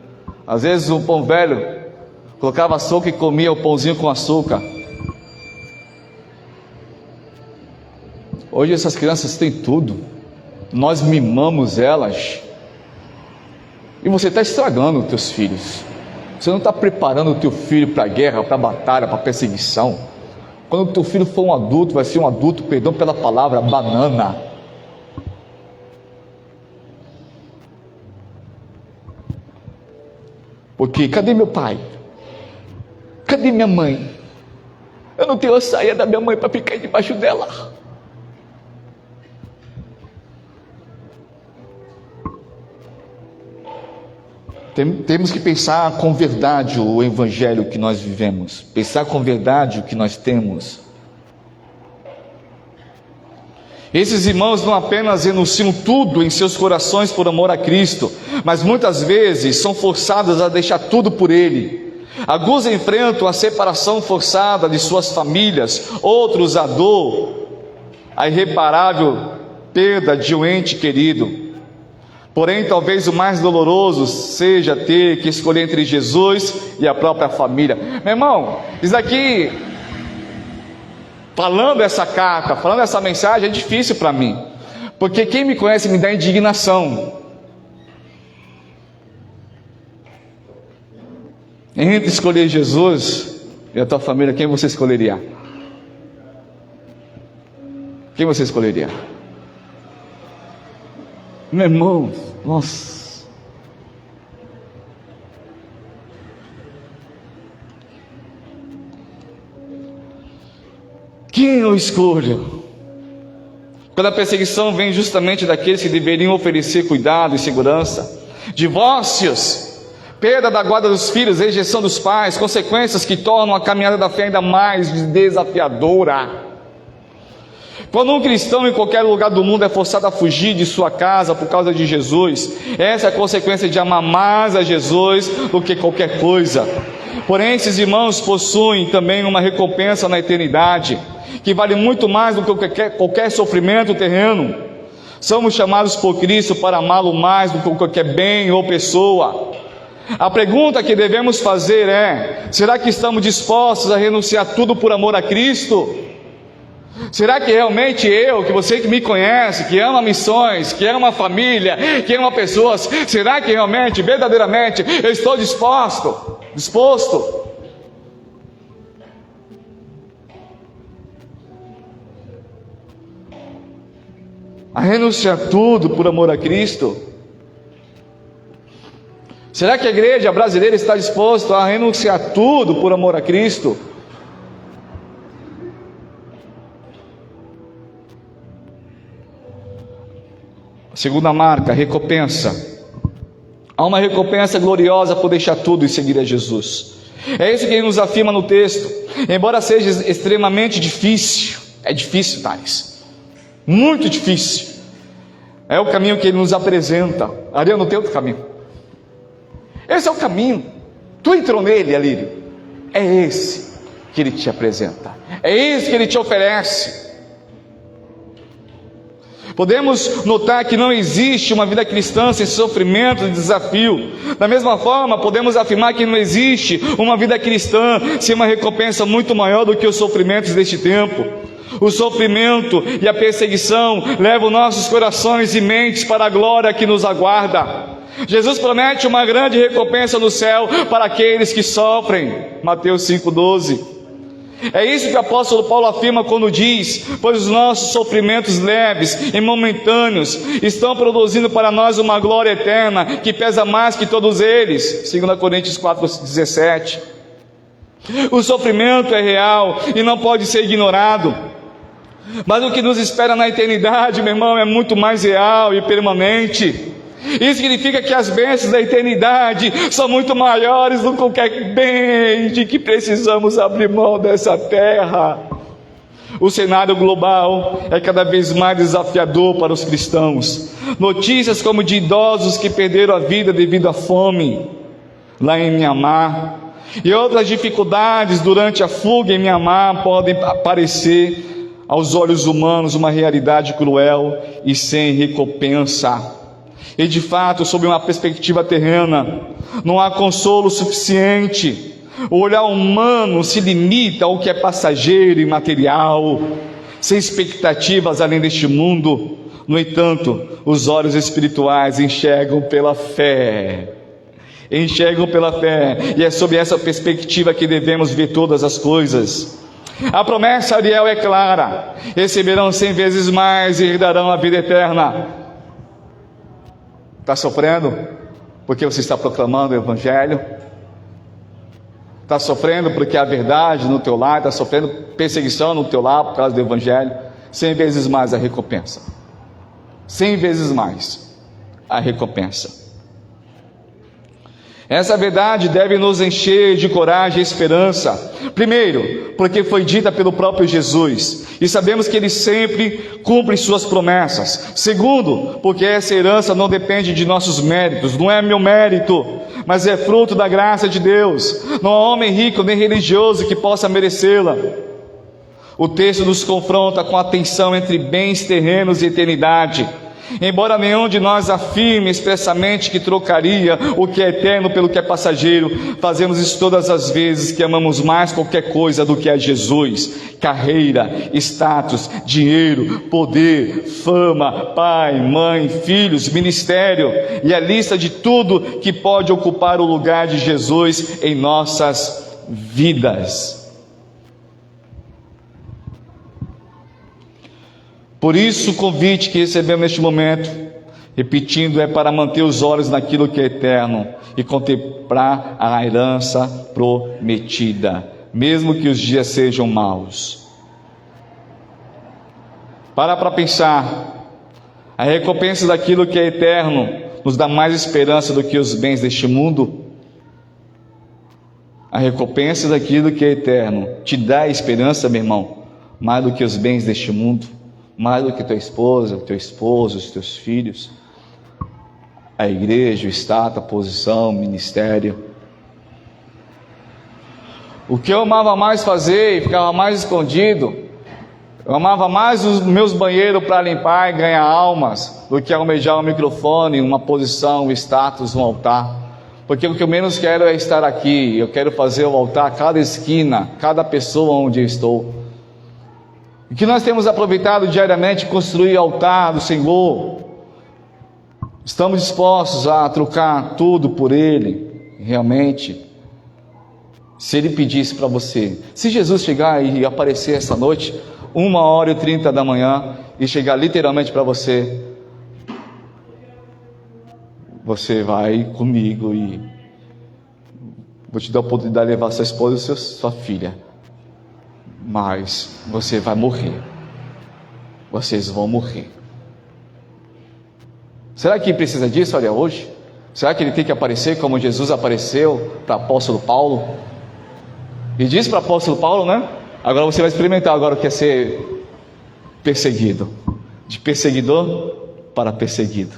Às vezes o pão velho, colocava açúcar e comia o pãozinho com açúcar. Hoje essas crianças têm tudo, nós mimamos elas, e você está estragando os teus filhos. Você não está preparando o teu filho para a guerra, para a batalha, para a perseguição. Quando o teu filho for um adulto, vai ser um adulto, perdão pela palavra, banana. Porque cadê meu pai? Cadê minha mãe? Eu não tenho a saia da minha mãe para ficar debaixo dela. Temos que pensar com verdade o evangelho que nós vivemos, pensar com verdade o que nós temos. Esses irmãos não apenas renunciam tudo em seus corações por amor a Cristo, mas muitas vezes são forçados a deixar tudo por Ele. Alguns enfrentam a separação forçada de suas famílias, outros a dor, a irreparável perda de um ente querido. Porém, talvez o mais doloroso seja ter que escolher entre Jesus e a própria família. Meu irmão, isso aqui, falando essa carta, falando essa mensagem, é difícil para mim, porque quem me conhece me dá indignação. Entre escolher Jesus e a tua família, quem você escolheria? Quem você escolheria? Meu irmão, nossa. Quem eu escolho? Quando a perseguição vem justamente daqueles que deveriam oferecer cuidado e segurança. Divórcios, perda da guarda dos filhos, rejeição dos pais, consequências que tornam a caminhada da fé ainda mais desafiadora. Quando um cristão em qualquer lugar do mundo é forçado a fugir de sua casa por causa de Jesus, essa é a consequência de amar mais a Jesus do que qualquer coisa. Porém, esses irmãos possuem também uma recompensa na eternidade, que vale muito mais do que qualquer sofrimento terreno. Somos chamados por Cristo para amá-lo mais do que qualquer bem ou pessoa. A pergunta que devemos fazer é: será que estamos dispostos a renunciar tudo por amor a Cristo? Será que realmente eu, que você que me conhece, que ama missões, que ama família, que ama pessoas, será que realmente, verdadeiramente, eu estou disposto a renunciar tudo por amor a Cristo? Será que a igreja brasileira está disposta a renunciar tudo por amor a Cristo? Segunda marca, recompensa. Há uma recompensa gloriosa por deixar tudo e seguir a Jesus. É isso que ele nos afirma no texto. Embora seja extremamente difícil, é difícil, Thales, muito difícil, é o caminho que ele nos apresenta. Ariano, tem outro caminho. Esse é o caminho. Tu entrou nele, Alírio. É esse que ele te apresenta, é esse que ele te oferece. Podemos notar que não existe uma vida cristã sem sofrimento e desafio. Da mesma forma, podemos afirmar que não existe uma vida cristã sem uma recompensa muito maior do que os sofrimentos deste tempo. O sofrimento e a perseguição levam nossos corações e mentes para a glória que nos aguarda. Jesus promete uma grande recompensa no céu para aqueles que sofrem. Mateus 5,12. É isso que o apóstolo Paulo afirma quando diz: pois os nossos sofrimentos leves e momentâneos estão produzindo para nós uma glória eterna que pesa mais que todos eles. 2 Coríntios 4,17. O sofrimento é real e não pode ser ignorado, mas o que nos espera na eternidade, meu irmão, é muito mais real e permanente. Isso significa que as bênçãos da eternidade são muito maiores do que qualquer bem de que precisamos abrir mão dessa terra. O cenário global é cada vez mais desafiador para os cristãos. Notícias como de idosos que perderam a vida devido à fome lá em Mianmar, e outras dificuldades durante a fuga em Mianmar podem parecer aos olhos humanos uma realidade cruel e sem recompensa. E de fato, sob uma perspectiva terrena, não há consolo suficiente. O olhar humano se limita ao que é passageiro e material, sem expectativas além deste mundo. No entanto, os olhos espirituais enxergam pela fé. Enxergam pela fé, e é sob essa perspectiva que devemos ver todas as coisas. A promessa, Ariel, é clara: receberão 100 vezes mais e herdarão a vida eterna. Está sofrendo porque você está proclamando o Evangelho? Está sofrendo porque há verdade no teu lar? Está sofrendo perseguição no teu lar por causa do Evangelho? 100 vezes mais a recompensa. 100 vezes mais a recompensa. Essa verdade deve nos encher de coragem e esperança. Primeiro, porque foi dita pelo próprio Jesus, e sabemos que Ele sempre cumpre suas promessas. Segundo, porque essa herança não depende de nossos méritos, não é meu mérito, mas é fruto da graça de Deus. Não há homem rico nem religioso que possa merecê-la. O texto nos confronta com a tensão entre bens terrenos e eternidade. Embora nenhum de nós afirme expressamente que trocaria o que é eterno pelo que é passageiro, fazemos isso todas as vezes que amamos mais qualquer coisa do que a Jesus. Carreira, status, dinheiro, poder, fama, pai, mãe, filhos, ministério, e a lista de tudo que pode ocupar o lugar de Jesus em nossas vidas. Por isso, o convite que recebemos neste momento, repetindo, é para manter os olhos naquilo que é eterno e contemplar a herança prometida, mesmo que os dias sejam maus. Para pensar, a recompensa daquilo que é eterno nos dá mais esperança do que os bens deste mundo. A recompensa daquilo que é eterno te dá esperança, meu irmão, mais do que os bens deste mundo. Mais do que tua esposa, teu esposo, os teus filhos, a igreja, o status, a posição, o ministério. O que eu amava mais fazer e ficava mais escondido, eu amava mais os meus banheiros para limpar e ganhar almas, do que almejar um microfone, uma posição, um status, um altar. Porque o que eu menos quero é estar aqui, eu quero fazer o altar a cada esquina, cada pessoa onde eu estou. E que nós temos aproveitado diariamente construir o altar do Senhor. Estamos dispostos a trocar tudo por Ele, realmente. Se Ele pedisse para você, se Jesus chegar e aparecer essa noite, 1h30 da manhã, e chegar literalmente para você, você vai comigo e vou te dar a oportunidade de levar sua esposa e sua filha. Mas você vai morrer. Vocês vão morrer. Será que precisa disso, olha, hoje? Será que ele tem que aparecer como Jesus apareceu para o apóstolo Paulo? E disse para o apóstolo Paulo, né? Agora você vai experimentar agora o que é ser perseguido. De perseguidor para perseguido.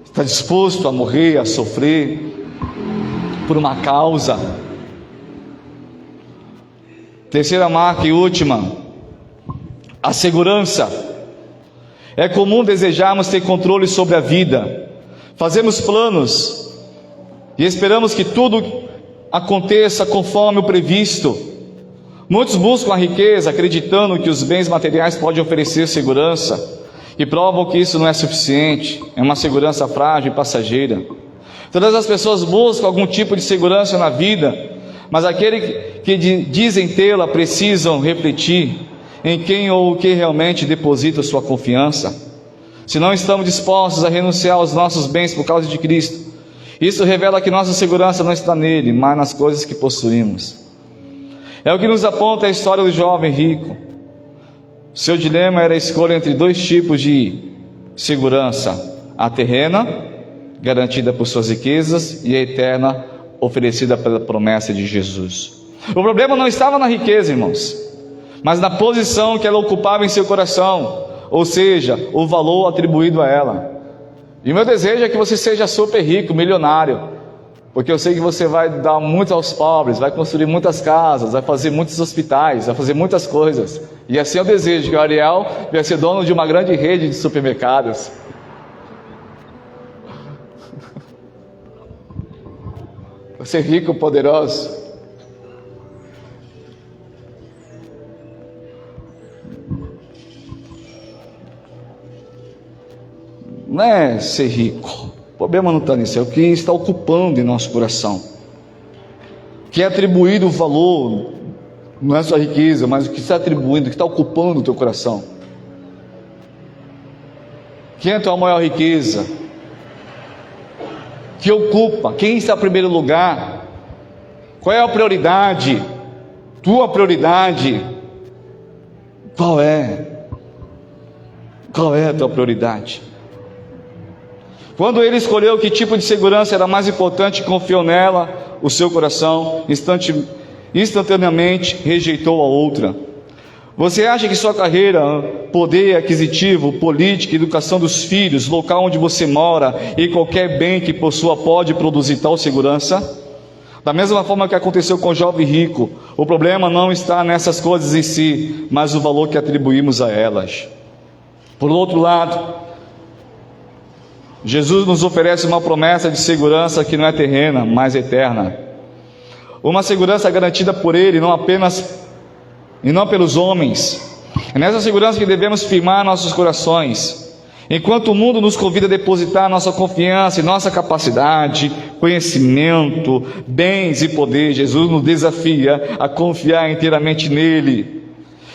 Está disposto a morrer, a sofrer por uma causa. Terceira marca e última, a segurança. É comum desejarmos ter controle sobre a vida. Fazemos planos e esperamos que tudo aconteça conforme o previsto. Muitos buscam a riqueza acreditando que os bens materiais podem oferecer segurança e provam que isso não é suficiente, é uma segurança frágil e passageira. Todas as pessoas buscam algum tipo de segurança na vida, mas aqueles que dizem tê-la precisam refletir em quem ou o que realmente deposita sua confiança. Se não estamos dispostos a renunciar aos nossos bens por causa de Cristo, isso revela que nossa segurança não está nele, mas nas coisas que possuímos. É o que nos aponta a história do jovem rico. Seu dilema era a escolha entre dois tipos de segurança: a terrena, garantida por suas riquezas, e a eterna, oferecida pela promessa de Jesus. O problema não estava na riqueza, irmãos. mas na posição que ela ocupava em seu coração, ou seja, o valor atribuído a ela. E o meu desejo é que você seja super rico, milionário, porque eu sei que você vai dar muito aos pobres, vai construir muitas casas, vai fazer muitos hospitais, vai fazer muitas coisas. E assim eu desejo que o Ariel venha ser dono de uma grande rede de supermercados. Você rico, poderoso. Não é ser rico. O problema não está nisso, é o que está ocupando em nosso coração. Que é atribuído o valor, não é só riqueza, mas o que está atribuindo, o que está ocupando o teu coração. Quem é a tua maior riqueza? Que ocupa? Quem está em primeiro lugar? Qual é a prioridade? Tua prioridade? Qual é? Qual é a tua prioridade? Quando ele escolheu que tipo de segurança era mais importante, confiou nela, o seu coração instantaneamente rejeitou a outra. Você acha que sua carreira, poder aquisitivo, política, educação dos filhos, local onde você mora e qualquer bem que possua pode produzir tal segurança? Da mesma forma que aconteceu com o jovem rico, o problema não está nessas coisas em si, mas o valor que atribuímos a elas. Por outro lado, Jesus nos oferece uma promessa de segurança que não é terrena, mas eterna. Uma segurança garantida por Ele, não apenas e não pelos homens. É nessa segurança que devemos firmar nossos corações. Enquanto o mundo nos convida a depositar nossa confiança em nossa capacidade, conhecimento, bens e poder, Jesus nos desafia a confiar inteiramente nele,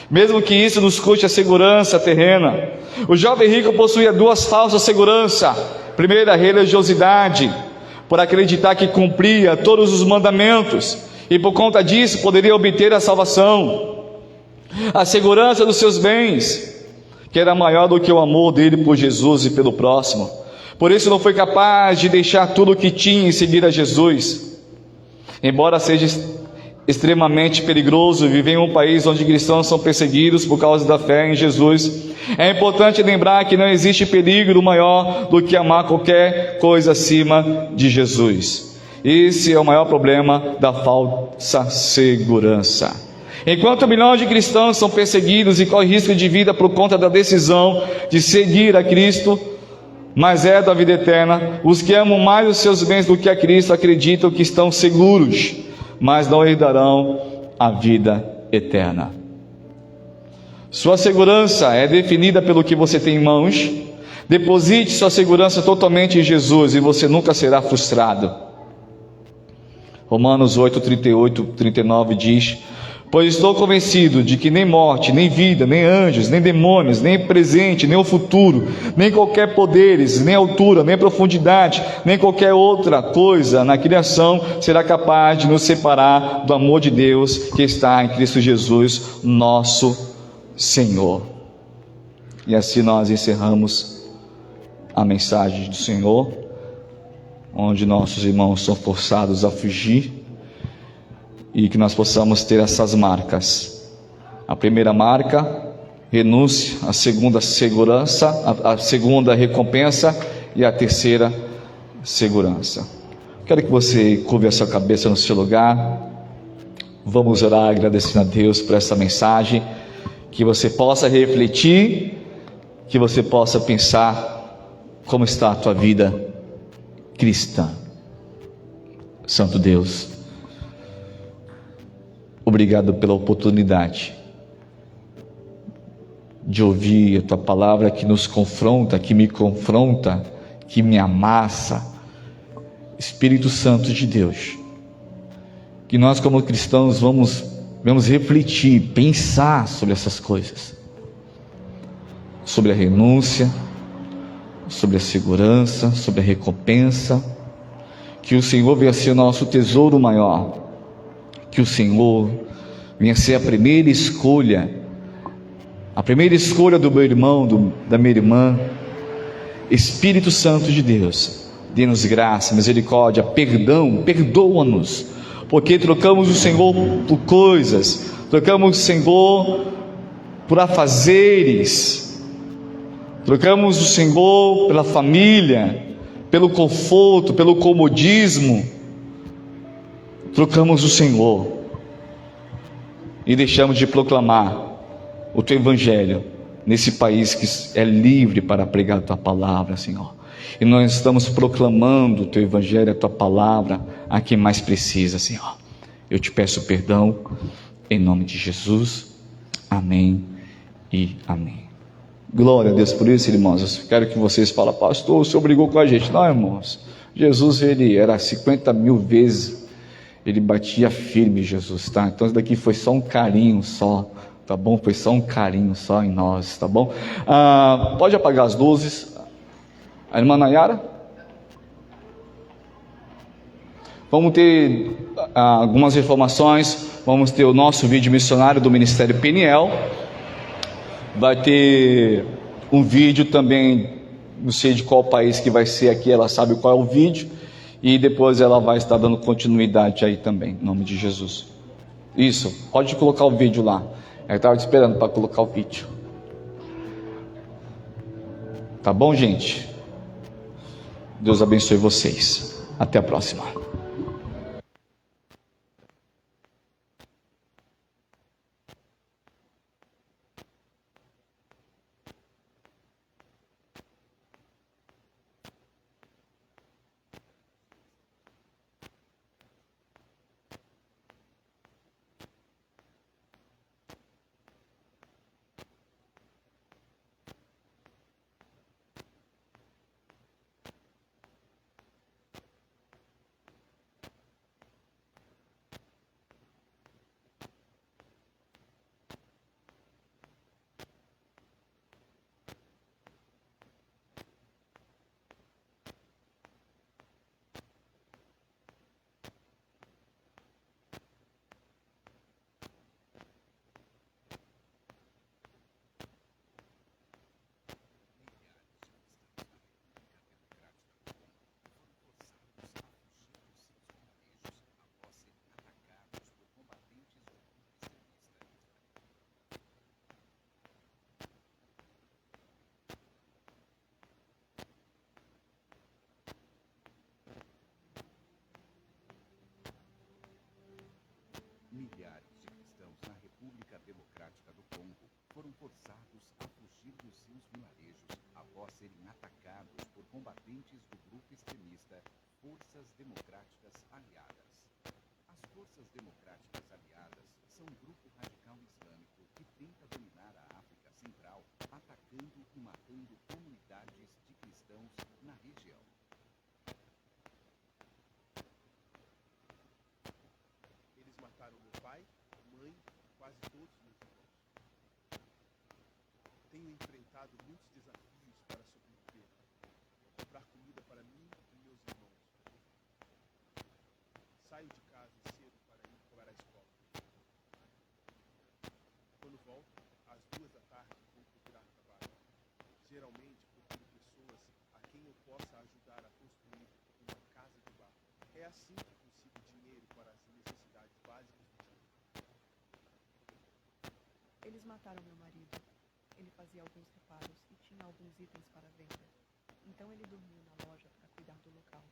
mesmo que isso nos custe a segurança terrena. O jovem rico possuía duas falsas seguranças. Primeira, a religiosidade, por acreditar que cumpria todos os mandamentos e por conta disso poderia obter a salvação. A segurança dos seus bens, que era maior do que o amor dele por Jesus e pelo próximo. Por isso não foi capaz de deixar tudo o que tinha e seguir a Jesus. Embora seja extremamente perigoso viver em um país onde cristãos são perseguidos por causa da fé em Jesus, é importante lembrar que não existe perigo maior do que amar qualquer coisa acima de Jesus. Esse é o maior problema da falsa segurança. Enquanto milhões de cristãos são perseguidos e correm risco de vida por conta da decisão de seguir a Cristo, mas é da vida eterna, os que amam mais os seus bens do que a Cristo acreditam que estão seguros, mas não herdarão a vida eterna. Sua segurança é definida pelo que você tem em mãos. Deposite sua segurança totalmente em Jesus e você nunca será frustrado. Romanos 8, 38, 39 diz: pois estou convencido de que nem morte, nem vida, nem anjos, nem demônios, nem presente, nem o futuro, nem qualquer poderes, nem altura, nem profundidade, nem qualquer outra coisa na criação será capaz de nos separar do amor de Deus que está em Cristo Jesus, nosso Senhor. E assim nós encerramos a mensagem do Senhor, onde nossos irmãos são forçados a fugir, e que nós possamos ter essas marcas. A primeira marca, renúncia. A segunda, segurança. A segunda, recompensa. E a terceira, segurança. Quero que você curve a sua cabeça no seu lugar. Vamos orar agradecendo a Deus por essa mensagem, que você possa refletir, que você possa pensar como está a tua vida cristã. Santo Deus, obrigado pela oportunidade de ouvir a tua palavra que nos confronta, que me confronta, que me amassa. Espírito Santo de Deus, que nós como cristãos vamos refletir, pensar sobre essas coisas, sobre a renúncia, sobre a segurança, sobre a recompensa. Que o Senhor venha ser o nosso tesouro maior, que o Senhor venha ser a primeira escolha do meu irmão, da minha irmã. Espírito Santo de Deus, dê-nos graça, misericórdia, perdão, perdoa-nos, porque trocamos o Senhor por coisas, trocamos o Senhor por afazeres, trocamos o Senhor pela família, pelo conforto, pelo comodismo, trocamos o Senhor e deixamos de proclamar o Teu Evangelho nesse país que é livre para pregar a Tua palavra, Senhor. E nós estamos proclamando o Teu Evangelho, a Tua palavra a quem mais precisa, Senhor. Eu te peço perdão, em nome de Jesus, amém e amém. Glória a Deus por isso, irmãos. Eu quero que vocês falem, pastor, o senhor brigou com a gente. Não, irmãos, Jesus, ele era 50 mil vezes, ele batia firme, Jesus, tá? Então isso daqui foi só um carinho só, tá bom? Foi só um carinho só em nós, tá bom? Pode apagar as luzes. A irmã Nayara? Vamos ter algumas informações. Vamos ter o nosso vídeo missionário do Ministério Peniel. Vai ter um vídeo também, não sei de qual país que vai ser aqui, ela sabe qual é o vídeo. E depois ela vai estar dando continuidade aí também, em nome de Jesus. Isso, pode colocar o vídeo lá. Eu estava esperando para colocar o vídeo. Tá bom, gente? Deus abençoe vocês. Até a próxima. Milhares de cristãos na República Democrática do Congo foram forçados a fugir dos seus vilarejos após serem atacados por combatentes do grupo extremista Forças Democráticas Aliadas. As Forças Democráticas Aliadas são um grupo radical islâmico que tenta dominar a África Central, atacando e matando comunidades de cristãos na região. Eles mataram meu pai, mãe, quase todos meus irmãos. Tenho enfrentado muitos desafios para sobreviver. Comprar comida para mim e meus irmãos. Saio de casa cedo para ir para a escola. Quando volto, às 2 da tarde, vou procurar trabalho. Geralmente, procuro pessoas a quem eu possa ajudar a construir uma casa de barro. É assim que consigo dinheiro para as necessidades básicas do dia. Eles mataram meu marido. Ele fazia alguns reparos e tinha alguns itens para venda. Então ele dormiu na loja para cuidar do local.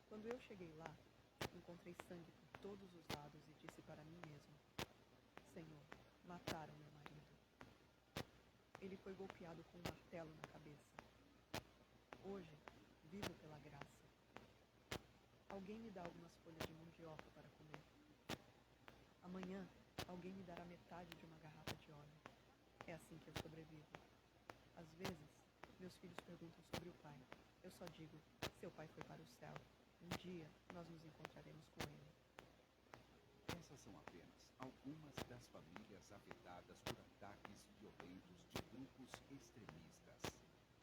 Quando eu cheguei lá, encontrei sangue por todos os lados e disse para mim mesmo: Senhor, mataram meu marido. Ele foi golpeado com um martelo na cabeça. Hoje, vivo pela graça. Alguém me dá algumas folhas de mandioca para comer. Amanhã, alguém me dará metade de uma garrafa de óleo. É assim que eu sobrevivo. Às vezes, meus filhos perguntam sobre o pai. Eu só digo: seu pai foi para o céu. Um dia, nós nos encontraremos com ele. Essas são apenas algumas das famílias afetadas por ataques violentos de grupos extremistas.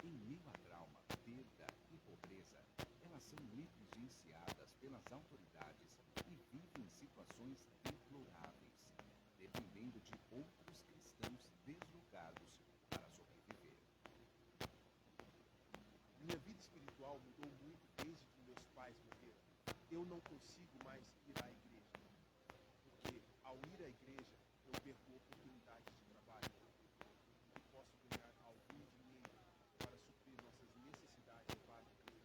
Em meio a trauma, perda e pobreza, elas são negligenciadas pelas autoridades e vivem situações deploráveis, dependendo de outros cristãos deslocados para sobreviver. Minha vida espiritual mudou muito desde que meus pais morreram. Eu não consigo mais ir à igreja, porque ao ir à igreja eu perco oportunidades de trabalho. Eu posso ganhar algum dinheiro para suprir nossas necessidades básicas.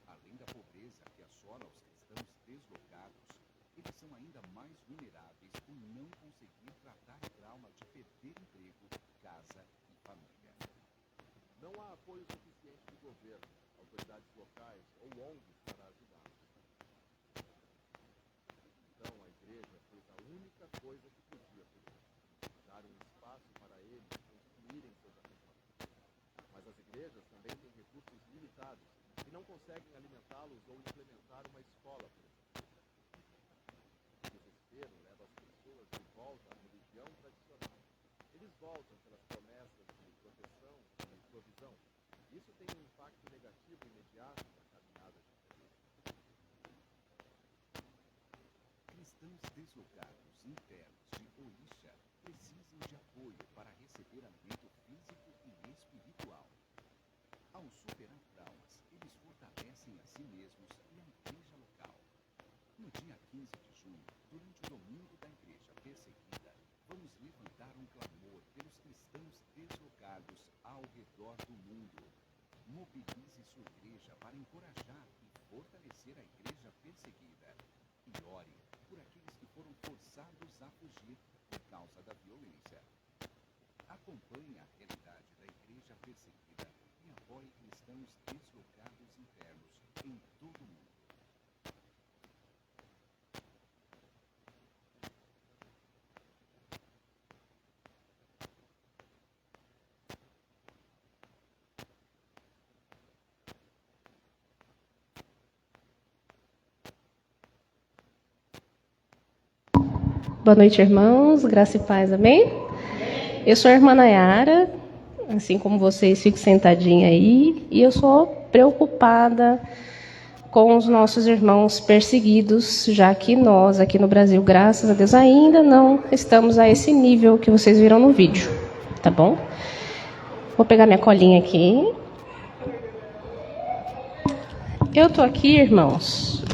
Além da pobreza que assola os cristãos deslocados, eles são ainda mais vulneráveis por não conseguir tratar o trauma de perder emprego, casa e família. Não há apoio suficiente do governo, autoridades locais ou ONGs para ajudar. Então a igreja fez a única coisa que podia fazer: dar um espaço para eles construírem seus acampamentos. Mas as igrejas também têm recursos limitados e não conseguem alimentá-los ou implementar uma escola, por exemplo. O desespero leva as pessoas de volta à religião tradicional. Eles voltam pelas promessas de proteção e provisão. Isso tem um impacto negativo imediato na caminhada de fé. Cristãos deslocados internos de Orisha precisam de apoio para receber alimento físico e espiritual. Ao superar traumas, eles fortalecem a si mesmos e a igreja local. No dia 15 de junho, durante o domingo da igreja perseguida, vamos levantar um clamor pelos cristãos deslocados ao redor do mundo. Mobilize sua igreja para encorajar e fortalecer a igreja perseguida. E ore por aqueles que foram forçados a fugir por causa da violência. Acompanhe a realidade da igreja perseguida e apoie cristãos deslocados internos em todo o mundo. Boa noite, irmãos. Graça e paz, amém? Eu sou a irmã Nayara, assim como vocês, fico sentadinha aí, e eu sou preocupada com os nossos irmãos perseguidos, já que nós, aqui no Brasil, graças a Deus, ainda não estamos a esse nível que vocês viram no vídeo, tá bom? Vou pegar minha colinha aqui. Eu tô aqui, irmãos,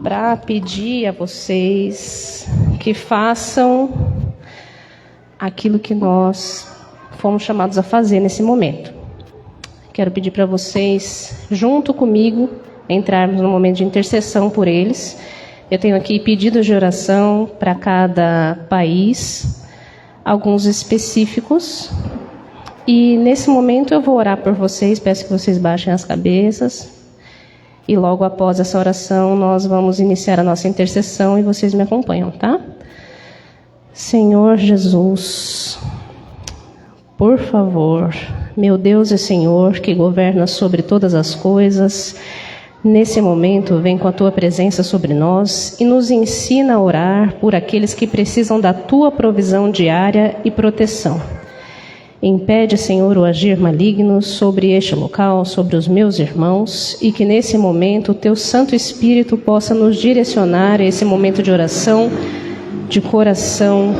para pedir a vocês que façam aquilo que nós fomos chamados a fazer nesse momento. Quero pedir para vocês, junto comigo, entrarmos no momento de intercessão por eles. Eu tenho aqui pedidos de oração para cada país, alguns específicos. E nesse momento eu vou orar por vocês, peço que vocês baixem as cabeças. E logo após essa oração, nós vamos iniciar a nossa intercessão e vocês me acompanham, tá? Senhor Jesus, por favor, meu Deus e Senhor, que governa sobre todas as coisas, nesse momento, vem com a Tua presença sobre nós e nos ensina a orar por aqueles que precisam da Tua provisão diária e proteção. Impede, Senhor, o agir maligno sobre este local, sobre os meus irmãos, e que nesse momento o Teu Santo Espírito possa nos direcionar a esse momento de oração, de coração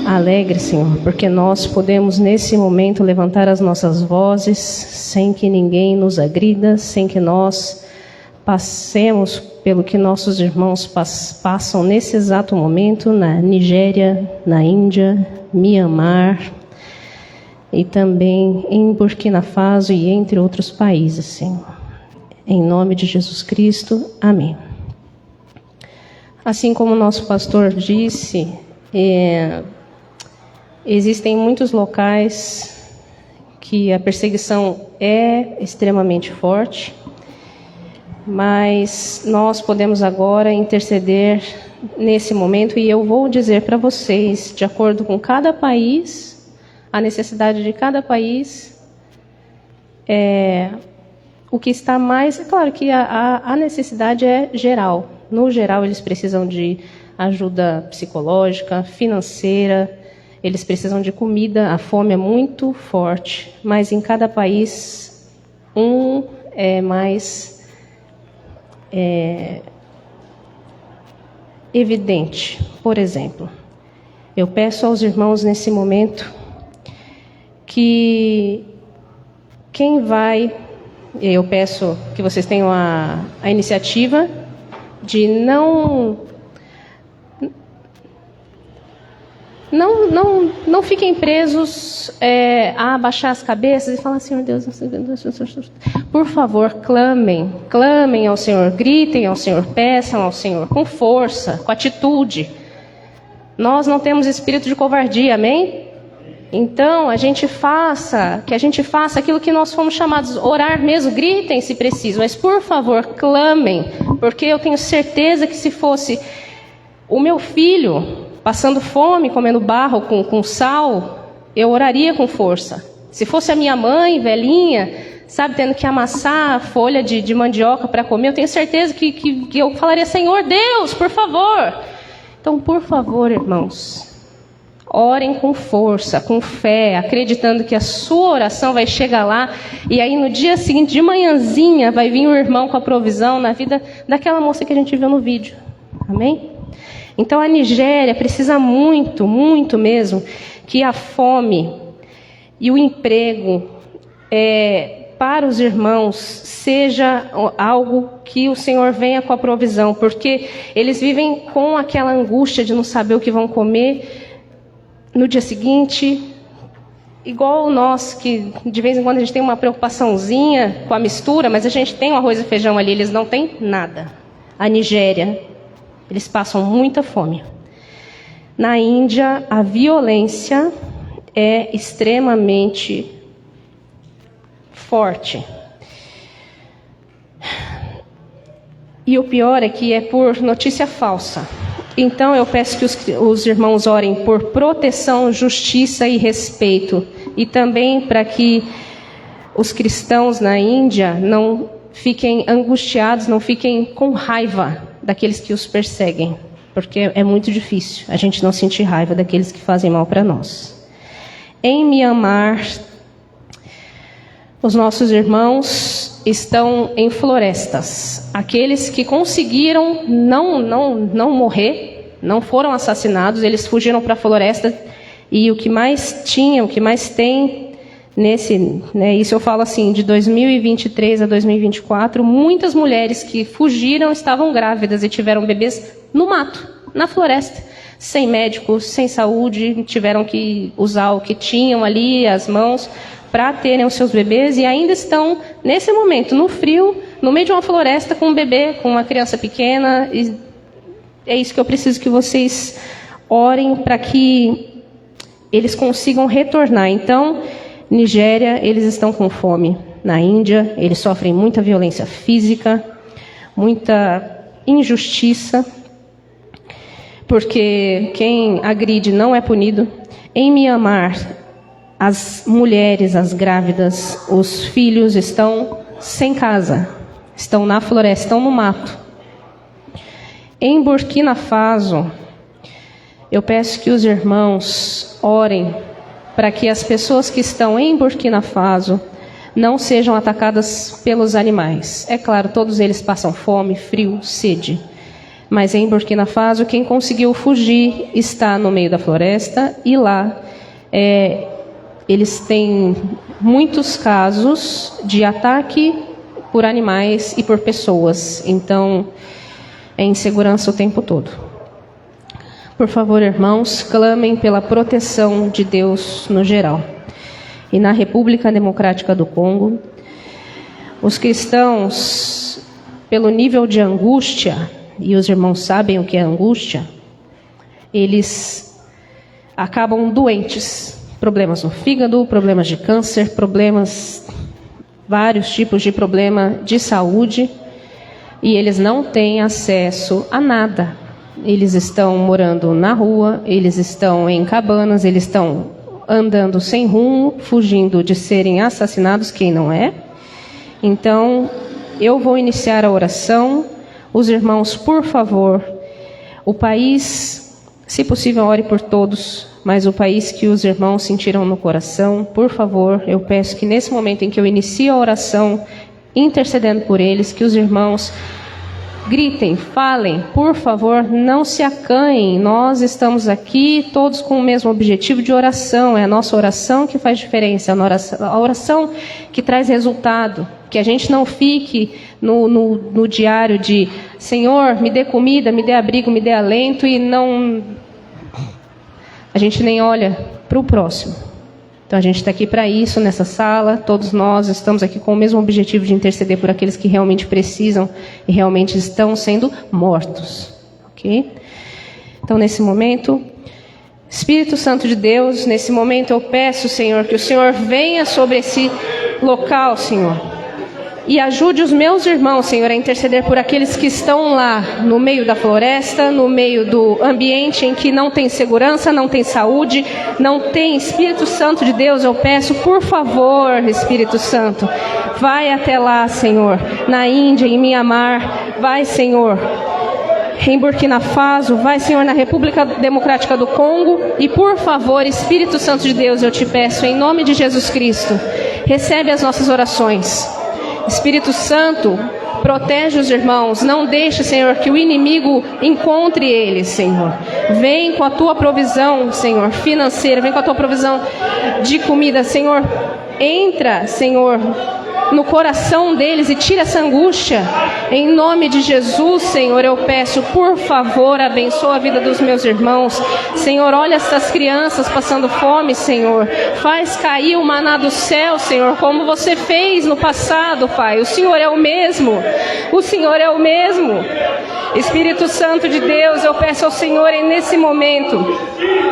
alegre, Senhor, porque nós podemos nesse momento levantar as nossas vozes sem que ninguém nos agrida, sem que nós passemos pelo que nossos irmãos passam nesse exato momento na Nigéria, na Índia, Mianmar, e também em Burkina Faso e entre outros países, Senhor. Em nome de Jesus Cristo, amém. Assim como o nosso pastor disse, existem muitos locais que a perseguição é extremamente forte, mas nós podemos agora interceder nesse momento, e eu vou dizer para vocês, de acordo com cada país, a necessidade de cada país, o que está mais... É claro que a necessidade é geral. No geral, eles precisam de ajuda psicológica, financeira, eles precisam de comida, a fome é muito forte, mas em cada país, é mais evidente. Por exemplo, eu peço aos irmãos nesse momento que eu peço que vocês tenham a iniciativa de não Não fiquem presos a abaixar as cabeças e falar, Senhor Deus, por favor, clamem ao Senhor, gritem ao Senhor, peçam ao Senhor, com força, com atitude. Nós não temos espírito de covardia, amém? Então, que a gente faça aquilo que nós fomos chamados, orar mesmo, gritem se preciso, mas por favor, clamem, porque eu tenho certeza que se fosse o meu filho passando fome, comendo barro com sal, eu oraria com força. Se fosse a minha mãe, velhinha, sabe, tendo que amassar folha de mandioca para comer, eu tenho certeza que eu falaria, Senhor Deus, por favor. Então, por favor, irmãos, orem com força, com fé, acreditando que a sua oração vai chegar lá, e aí no dia seguinte, de manhãzinha, vai vir o irmão com a provisão na vida daquela moça que a gente viu no vídeo. Amém? Então a Nigéria precisa muito, muito mesmo, que a fome e o emprego para os irmãos seja algo que o Senhor venha com a provisão, porque eles vivem com aquela angústia de não saber o que vão comer no dia seguinte, igual nós, que de vez em quando a gente tem uma preocupaçãozinha com a mistura, mas a gente tem o arroz e feijão ali, eles não têm nada. A Nigéria, eles passam muita fome. Na Índia, a violência é extremamente forte. E o pior é que é por notícia falsa. Então eu peço que os irmãos orem por proteção, justiça e respeito. E também para que os cristãos na Índia não fiquem angustiados, não fiquem com raiva daqueles que os perseguem, porque é muito difícil a gente não sentir raiva daqueles que fazem mal para nós. Em Mianmar, os nossos irmãos estão em florestas. Aqueles que conseguiram não morrer, não foram assassinados, eles fugiram para a floresta, e o que mais tinha, o que mais tem isso eu falo assim, de 2023 a 2024, muitas mulheres que fugiram estavam grávidas e tiveram bebês no mato, na floresta, sem médicos, sem saúde, tiveram que usar o que tinham ali, as mãos, para terem os seus bebês, e ainda estão, nesse momento, no frio, no meio de uma floresta, com um bebê, com uma criança pequena. E é isso que eu preciso que vocês orem, para que eles consigam retornar. Então, Nigéria, eles estão com fome. Na Índia, eles sofrem muita violência física, muita injustiça, porque quem agride não é punido. Em Mianmar, as mulheres, as grávidas, os filhos estão sem casa, estão na floresta, estão no mato. Em Burkina Faso, eu peço que os irmãos orem para que as pessoas que estão em Burkina Faso não sejam atacadas pelos animais. É claro, todos eles passam fome, frio, sede. Mas em Burkina Faso, quem conseguiu fugir está no meio da floresta, e lá eles têm muitos casos de ataque por animais e por pessoas. Então, é insegurança o tempo todo. Por favor, irmãos, clamem pela proteção de Deus no geral. E na República Democrática do Congo, os cristãos, pelo nível de angústia, e os irmãos sabem o que é angústia, eles acabam doentes. Problemas no fígado, problemas de câncer, vários tipos de problema de saúde, e eles não têm acesso a nada. Eles estão morando na rua, eles estão em cabanas, eles estão andando sem rumo, fugindo de serem assassinados, quem não é. Então, eu vou iniciar a oração. Os irmãos, por favor, o país, se possível, ore por todos, mas o país que os irmãos sentiram no coração, por favor, eu peço que nesse momento em que eu inicio a oração, intercedendo por eles, que os irmãos gritem, falem, por favor, não se acanhem. Nós estamos aqui todos com o mesmo objetivo de oração. É a nossa oração que faz diferença, a oração que traz resultado. Que a gente não fique no diário de Senhor, me dê comida, me dê abrigo, me dê alento, e não a gente nem olha para o próximo. Então a gente está aqui para isso, nessa sala, todos nós estamos aqui com o mesmo objetivo de interceder por aqueles que realmente precisam e realmente estão sendo mortos. Ok? Então nesse momento, Espírito Santo de Deus, nesse momento eu peço, Senhor, que o Senhor venha sobre esse local, Senhor. E ajude os meus irmãos, Senhor, a interceder por aqueles que estão lá, no meio da floresta, no meio do ambiente em que não tem segurança, não tem saúde, não tem Espírito Santo de Deus. Eu peço, por favor, Espírito Santo, vai até lá, Senhor, na Índia, em Mianmar, vai, Senhor, em Burkina Faso, vai, Senhor, na República Democrática do Congo. E, por favor, Espírito Santo de Deus, eu te peço, em nome de Jesus Cristo, recebe as nossas orações. Espírito Santo, protege os irmãos, não deixe, Senhor, que o inimigo encontre eles, Senhor. Vem com a tua provisão, Senhor, financeira, vem com a tua provisão de comida, Senhor. Entra, Senhor, no coração deles e tira essa angústia. Em nome de Jesus, Senhor, eu peço, por favor, abençoa a vida dos meus irmãos. Senhor, olha essas crianças passando fome, Senhor. Faz cair o maná do céu, Senhor, como você fez no passado, Pai. O Senhor é o mesmo. O Senhor é o mesmo. Espírito Santo de Deus, eu peço ao Senhor, nesse momento,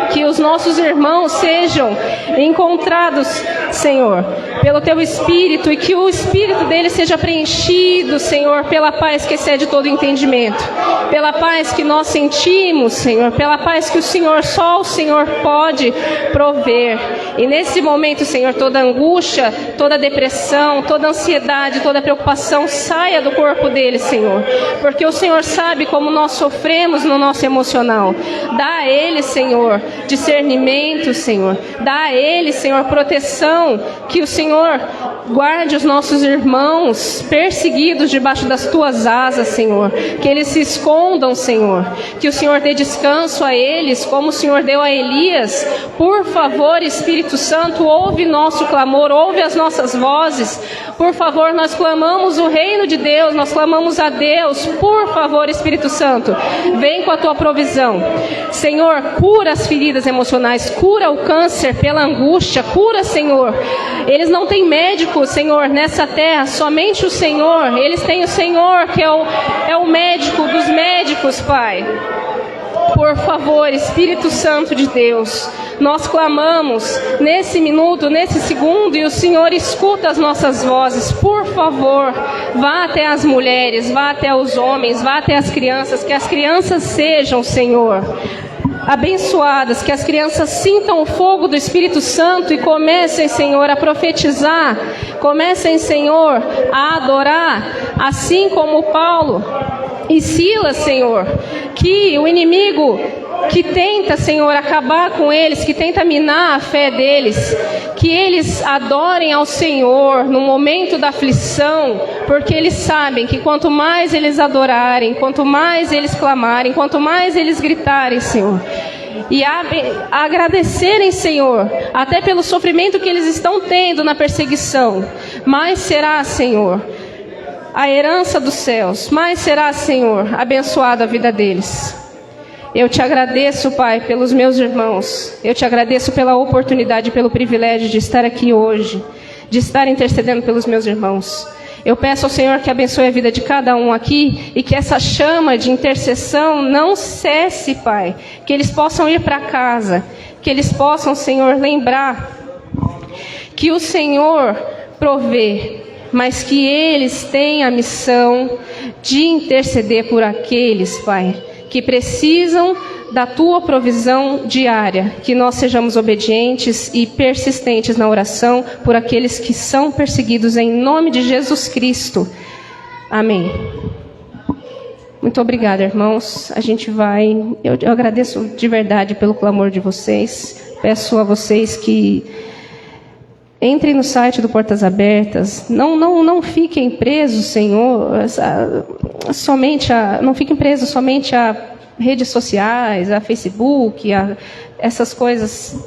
que os nossos irmãos sejam encontrados, Senhor, pelo Teu Espírito, e que o Espírito deles seja preenchido, Senhor, pela paz que excede todo entendimento, pela paz que nós sentimos, Senhor, pela paz que só o Senhor pode prover. E nesse momento, Senhor, toda angústia, toda depressão, toda ansiedade, toda preocupação saia do corpo deles, Senhor, porque o Senhor sabe como nós sofremos no nosso emocional. Dá a eles, Senhor, discernimento, Senhor. Dá a eles, Senhor, proteção. Que o Senhor guarde os nossos irmãos perseguidos debaixo das tuas asas, Senhor. Que eles se escondam, Senhor. Que o Senhor dê descanso a eles, como o Senhor deu a Elias. Por favor, Espírito Santo, ouve nosso clamor, ouve as nossas vozes. Por favor, nós clamamos o reino de Deus, nós clamamos a Deus. Por favor, Espírito Santo, vem com a tua provisão. Senhor, cura as feridas emocionais, cura o câncer pela angústia, cura, Senhor. Eles não têm médico, Senhor, nessa terra, somente o Senhor. Eles têm o Senhor, que é o médico dos médicos, Pai. Por favor, Espírito Santo de Deus, nós clamamos nesse minuto, nesse segundo, e o Senhor escuta as nossas vozes. Por favor, vá até as mulheres, vá até os homens, vá até as crianças, que as crianças sejam, Senhor, abençoadas, que as crianças sintam o fogo do Espírito Santo e comecem, Senhor, a profetizar, comecem, Senhor, a adorar, assim como Paulo e Silas, Senhor. Que o inimigo que tenta, Senhor, acabar com eles, que tenta minar a fé deles, que eles adorem ao Senhor no momento da aflição, porque eles sabem que quanto mais eles adorarem, quanto mais eles clamarem, quanto mais eles gritarem, Senhor, e agradecerem, Senhor, até pelo sofrimento que eles estão tendo na perseguição, mais será, Senhor, a herança dos céus, mais será, Senhor, abençoada a vida deles. Eu te agradeço, Pai, pelos meus irmãos. Eu te agradeço pela oportunidade, pelo privilégio de estar aqui hoje, de estar intercedendo pelos meus irmãos. Eu peço ao Senhor que abençoe a vida de cada um aqui e que essa chama de intercessão não cesse, Pai. Que eles possam ir para casa, que eles possam, Senhor, lembrar que o Senhor provê, mas que eles têm a missão de interceder por aqueles, Pai, que precisam da tua provisão diária, que nós sejamos obedientes e persistentes na oração por aqueles que são perseguidos, em nome de Jesus Cristo. Amém. Muito obrigada, irmãos. A gente vai... Eu agradeço de verdade pelo clamor de vocês. Peço a vocês que entrem no site do Portas Abertas. Não fiquem presos, Senhor, não fiquem presos somente a redes sociais, a Facebook, a essas coisas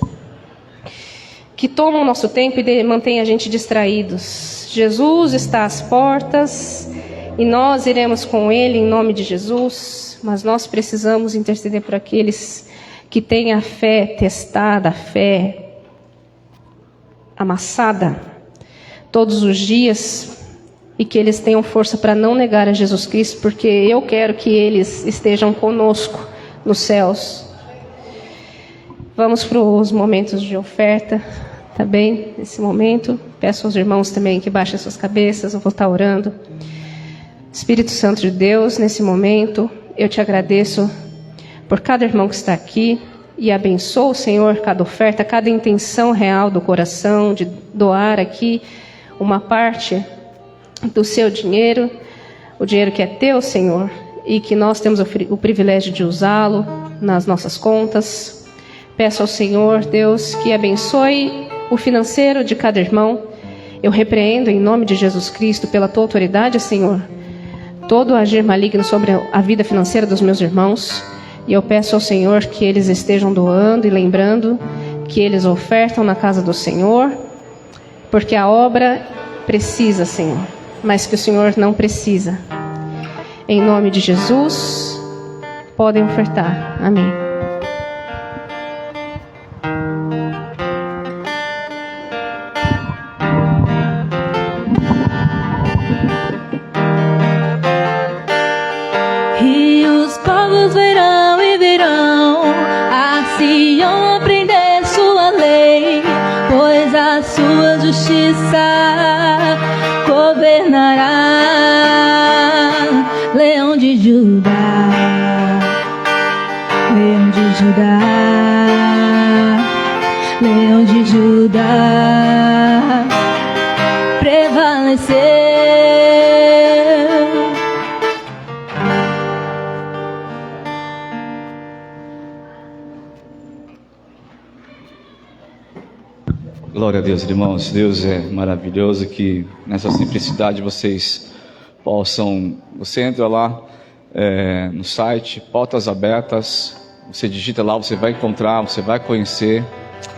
que tomam nosso tempo e mantêm a gente distraídos. Jesus está às portas e nós iremos com Ele em nome de Jesus, mas nós precisamos interceder por aqueles que têm a fé testada, a fé amassada todos os dias, e que eles tenham força para não negar a Jesus Cristo, porque eu quero que eles estejam conosco nos céus. Vamos para os momentos de oferta, tá bem? Nesse momento, peço aos irmãos também que baixem suas cabeças, eu vou estar orando. Espírito Santo de Deus, nesse momento, eu te agradeço por cada irmão que está aqui, e abençoo, Senhor, cada oferta, cada intenção real do coração, de doar aqui uma parte do seu dinheiro, o dinheiro que é teu, Senhor, e que nós temos o privilégio de usá-lo nas nossas contas. Peço ao Senhor, Deus, que abençoe o financeiro de cada irmão. Eu repreendo em nome de Jesus Cristo, pela tua autoridade, Senhor, todo agir maligno sobre a vida financeira dos meus irmãos. E eu peço ao Senhor que eles estejam doando e lembrando que eles ofertam na casa do Senhor, porque a obra precisa, Senhor, mas que o Senhor não precisa. Em nome de Jesus, podem ofertar. Amém. E os povos verão e virão a Sião aprender sua lei, pois a sua justiça governará. Leão de Judá, Leão de Judá, Leão de Judá, prevaleceu. Glória a Deus, irmãos. Deus é maravilhoso, que nessa simplicidade vocês possam... Você entra lá no site, Portas Abertas, você digita lá, você vai encontrar, você vai conhecer,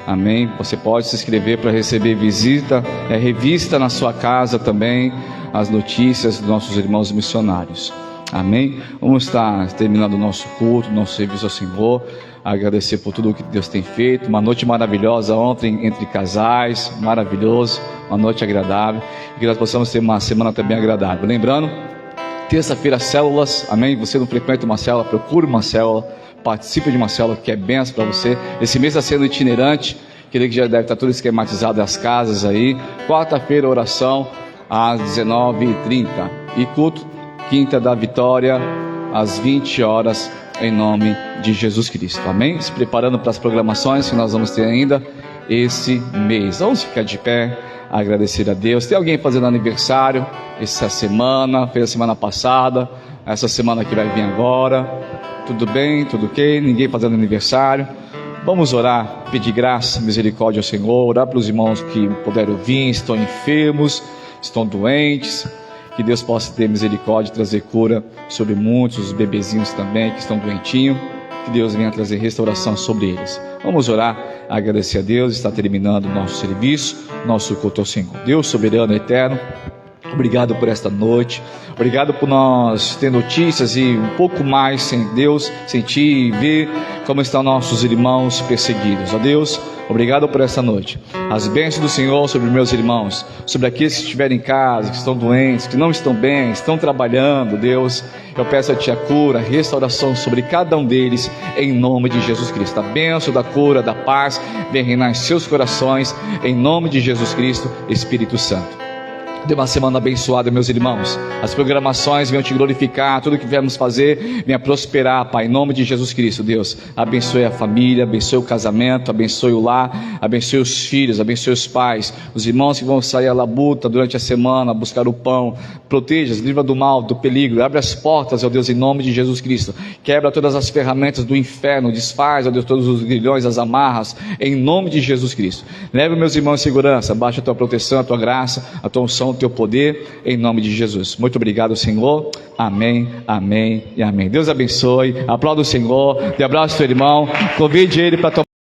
amém? Você pode se inscrever para receber visita, revista na sua casa também, as notícias dos nossos irmãos missionários, amém? Vamos estar terminando o nosso culto, nosso serviço ao Senhor. Agradecer por tudo o que Deus tem feito. Uma noite maravilhosa ontem entre casais, maravilhoso, uma noite agradável, e que nós possamos ter uma semana também agradável. Lembrando, terça-feira células, amém? Você não frequenta uma célula, procure uma célula, participe de uma célula, que é benção para você. Esse mês está sendo itinerante, aquele que já deve estar tudo esquematizado, as casas aí. Quarta-feira oração às 19h30 e culto quinta da vitória às 20 horas, em nome de Jesus Cristo, amém? Se preparando para as programações que nós vamos ter ainda esse mês. Vamos ficar de pé, agradecer a Deus. Tem alguém fazendo aniversário essa semana, fez a semana passada, essa semana que vai vir agora? Tudo bem? Tudo ok? Ninguém fazendo aniversário? Vamos orar, pedir graça, misericórdia ao Senhor, orar para os irmãos que puderam vir, estão enfermos, estão doentes. Que Deus possa ter misericórdia e trazer cura sobre muitos, os bebezinhos também que estão doentinhos. Que Deus venha trazer restauração sobre eles. Vamos orar, agradecer a Deus. Está terminando o nosso serviço, nosso culto ao Senhor. Deus soberano, eterno, obrigado por esta noite. Obrigado por nós ter notícias e um pouco mais, sem Deus, sentir e ver como estão nossos irmãos perseguidos. Ó Deus, obrigado por esta noite. As bênçãos do Senhor sobre meus irmãos, sobre aqueles que estiverem em casa, que estão doentes, que não estão bem, estão trabalhando, Deus, eu peço a Ti a cura, a restauração sobre cada um deles, em nome de Jesus Cristo. A bênção da cura, da paz, vem reinar em seus corações, em nome de Jesus Cristo, Espírito Santo. Dê uma semana abençoada, meus irmãos. As programações venham Te glorificar, tudo que viemos fazer venha prosperar, Pai, em nome de Jesus Cristo. Deus, abençoe a família, abençoe o casamento, abençoe o lar, abençoe os filhos, abençoe os pais, os irmãos que vão sair à labuta durante a semana, buscar o pão. Proteja-os, livra do mal, do perigo, abre as portas, ó Deus, em nome de Jesus Cristo. Quebra todas as ferramentas do inferno, desfaz, ó Deus, todos os grilhões, as amarras, em nome de Jesus Cristo. Leve meus irmãos em segurança, baixa a Tua proteção, a Tua graça, a Tua unção, o Teu poder, em nome de Jesus. Muito obrigado, Senhor. Amém, amém e amém. Deus abençoe. Aplauda o Senhor. Dê abraço ao teu irmão. Convide ele para tomar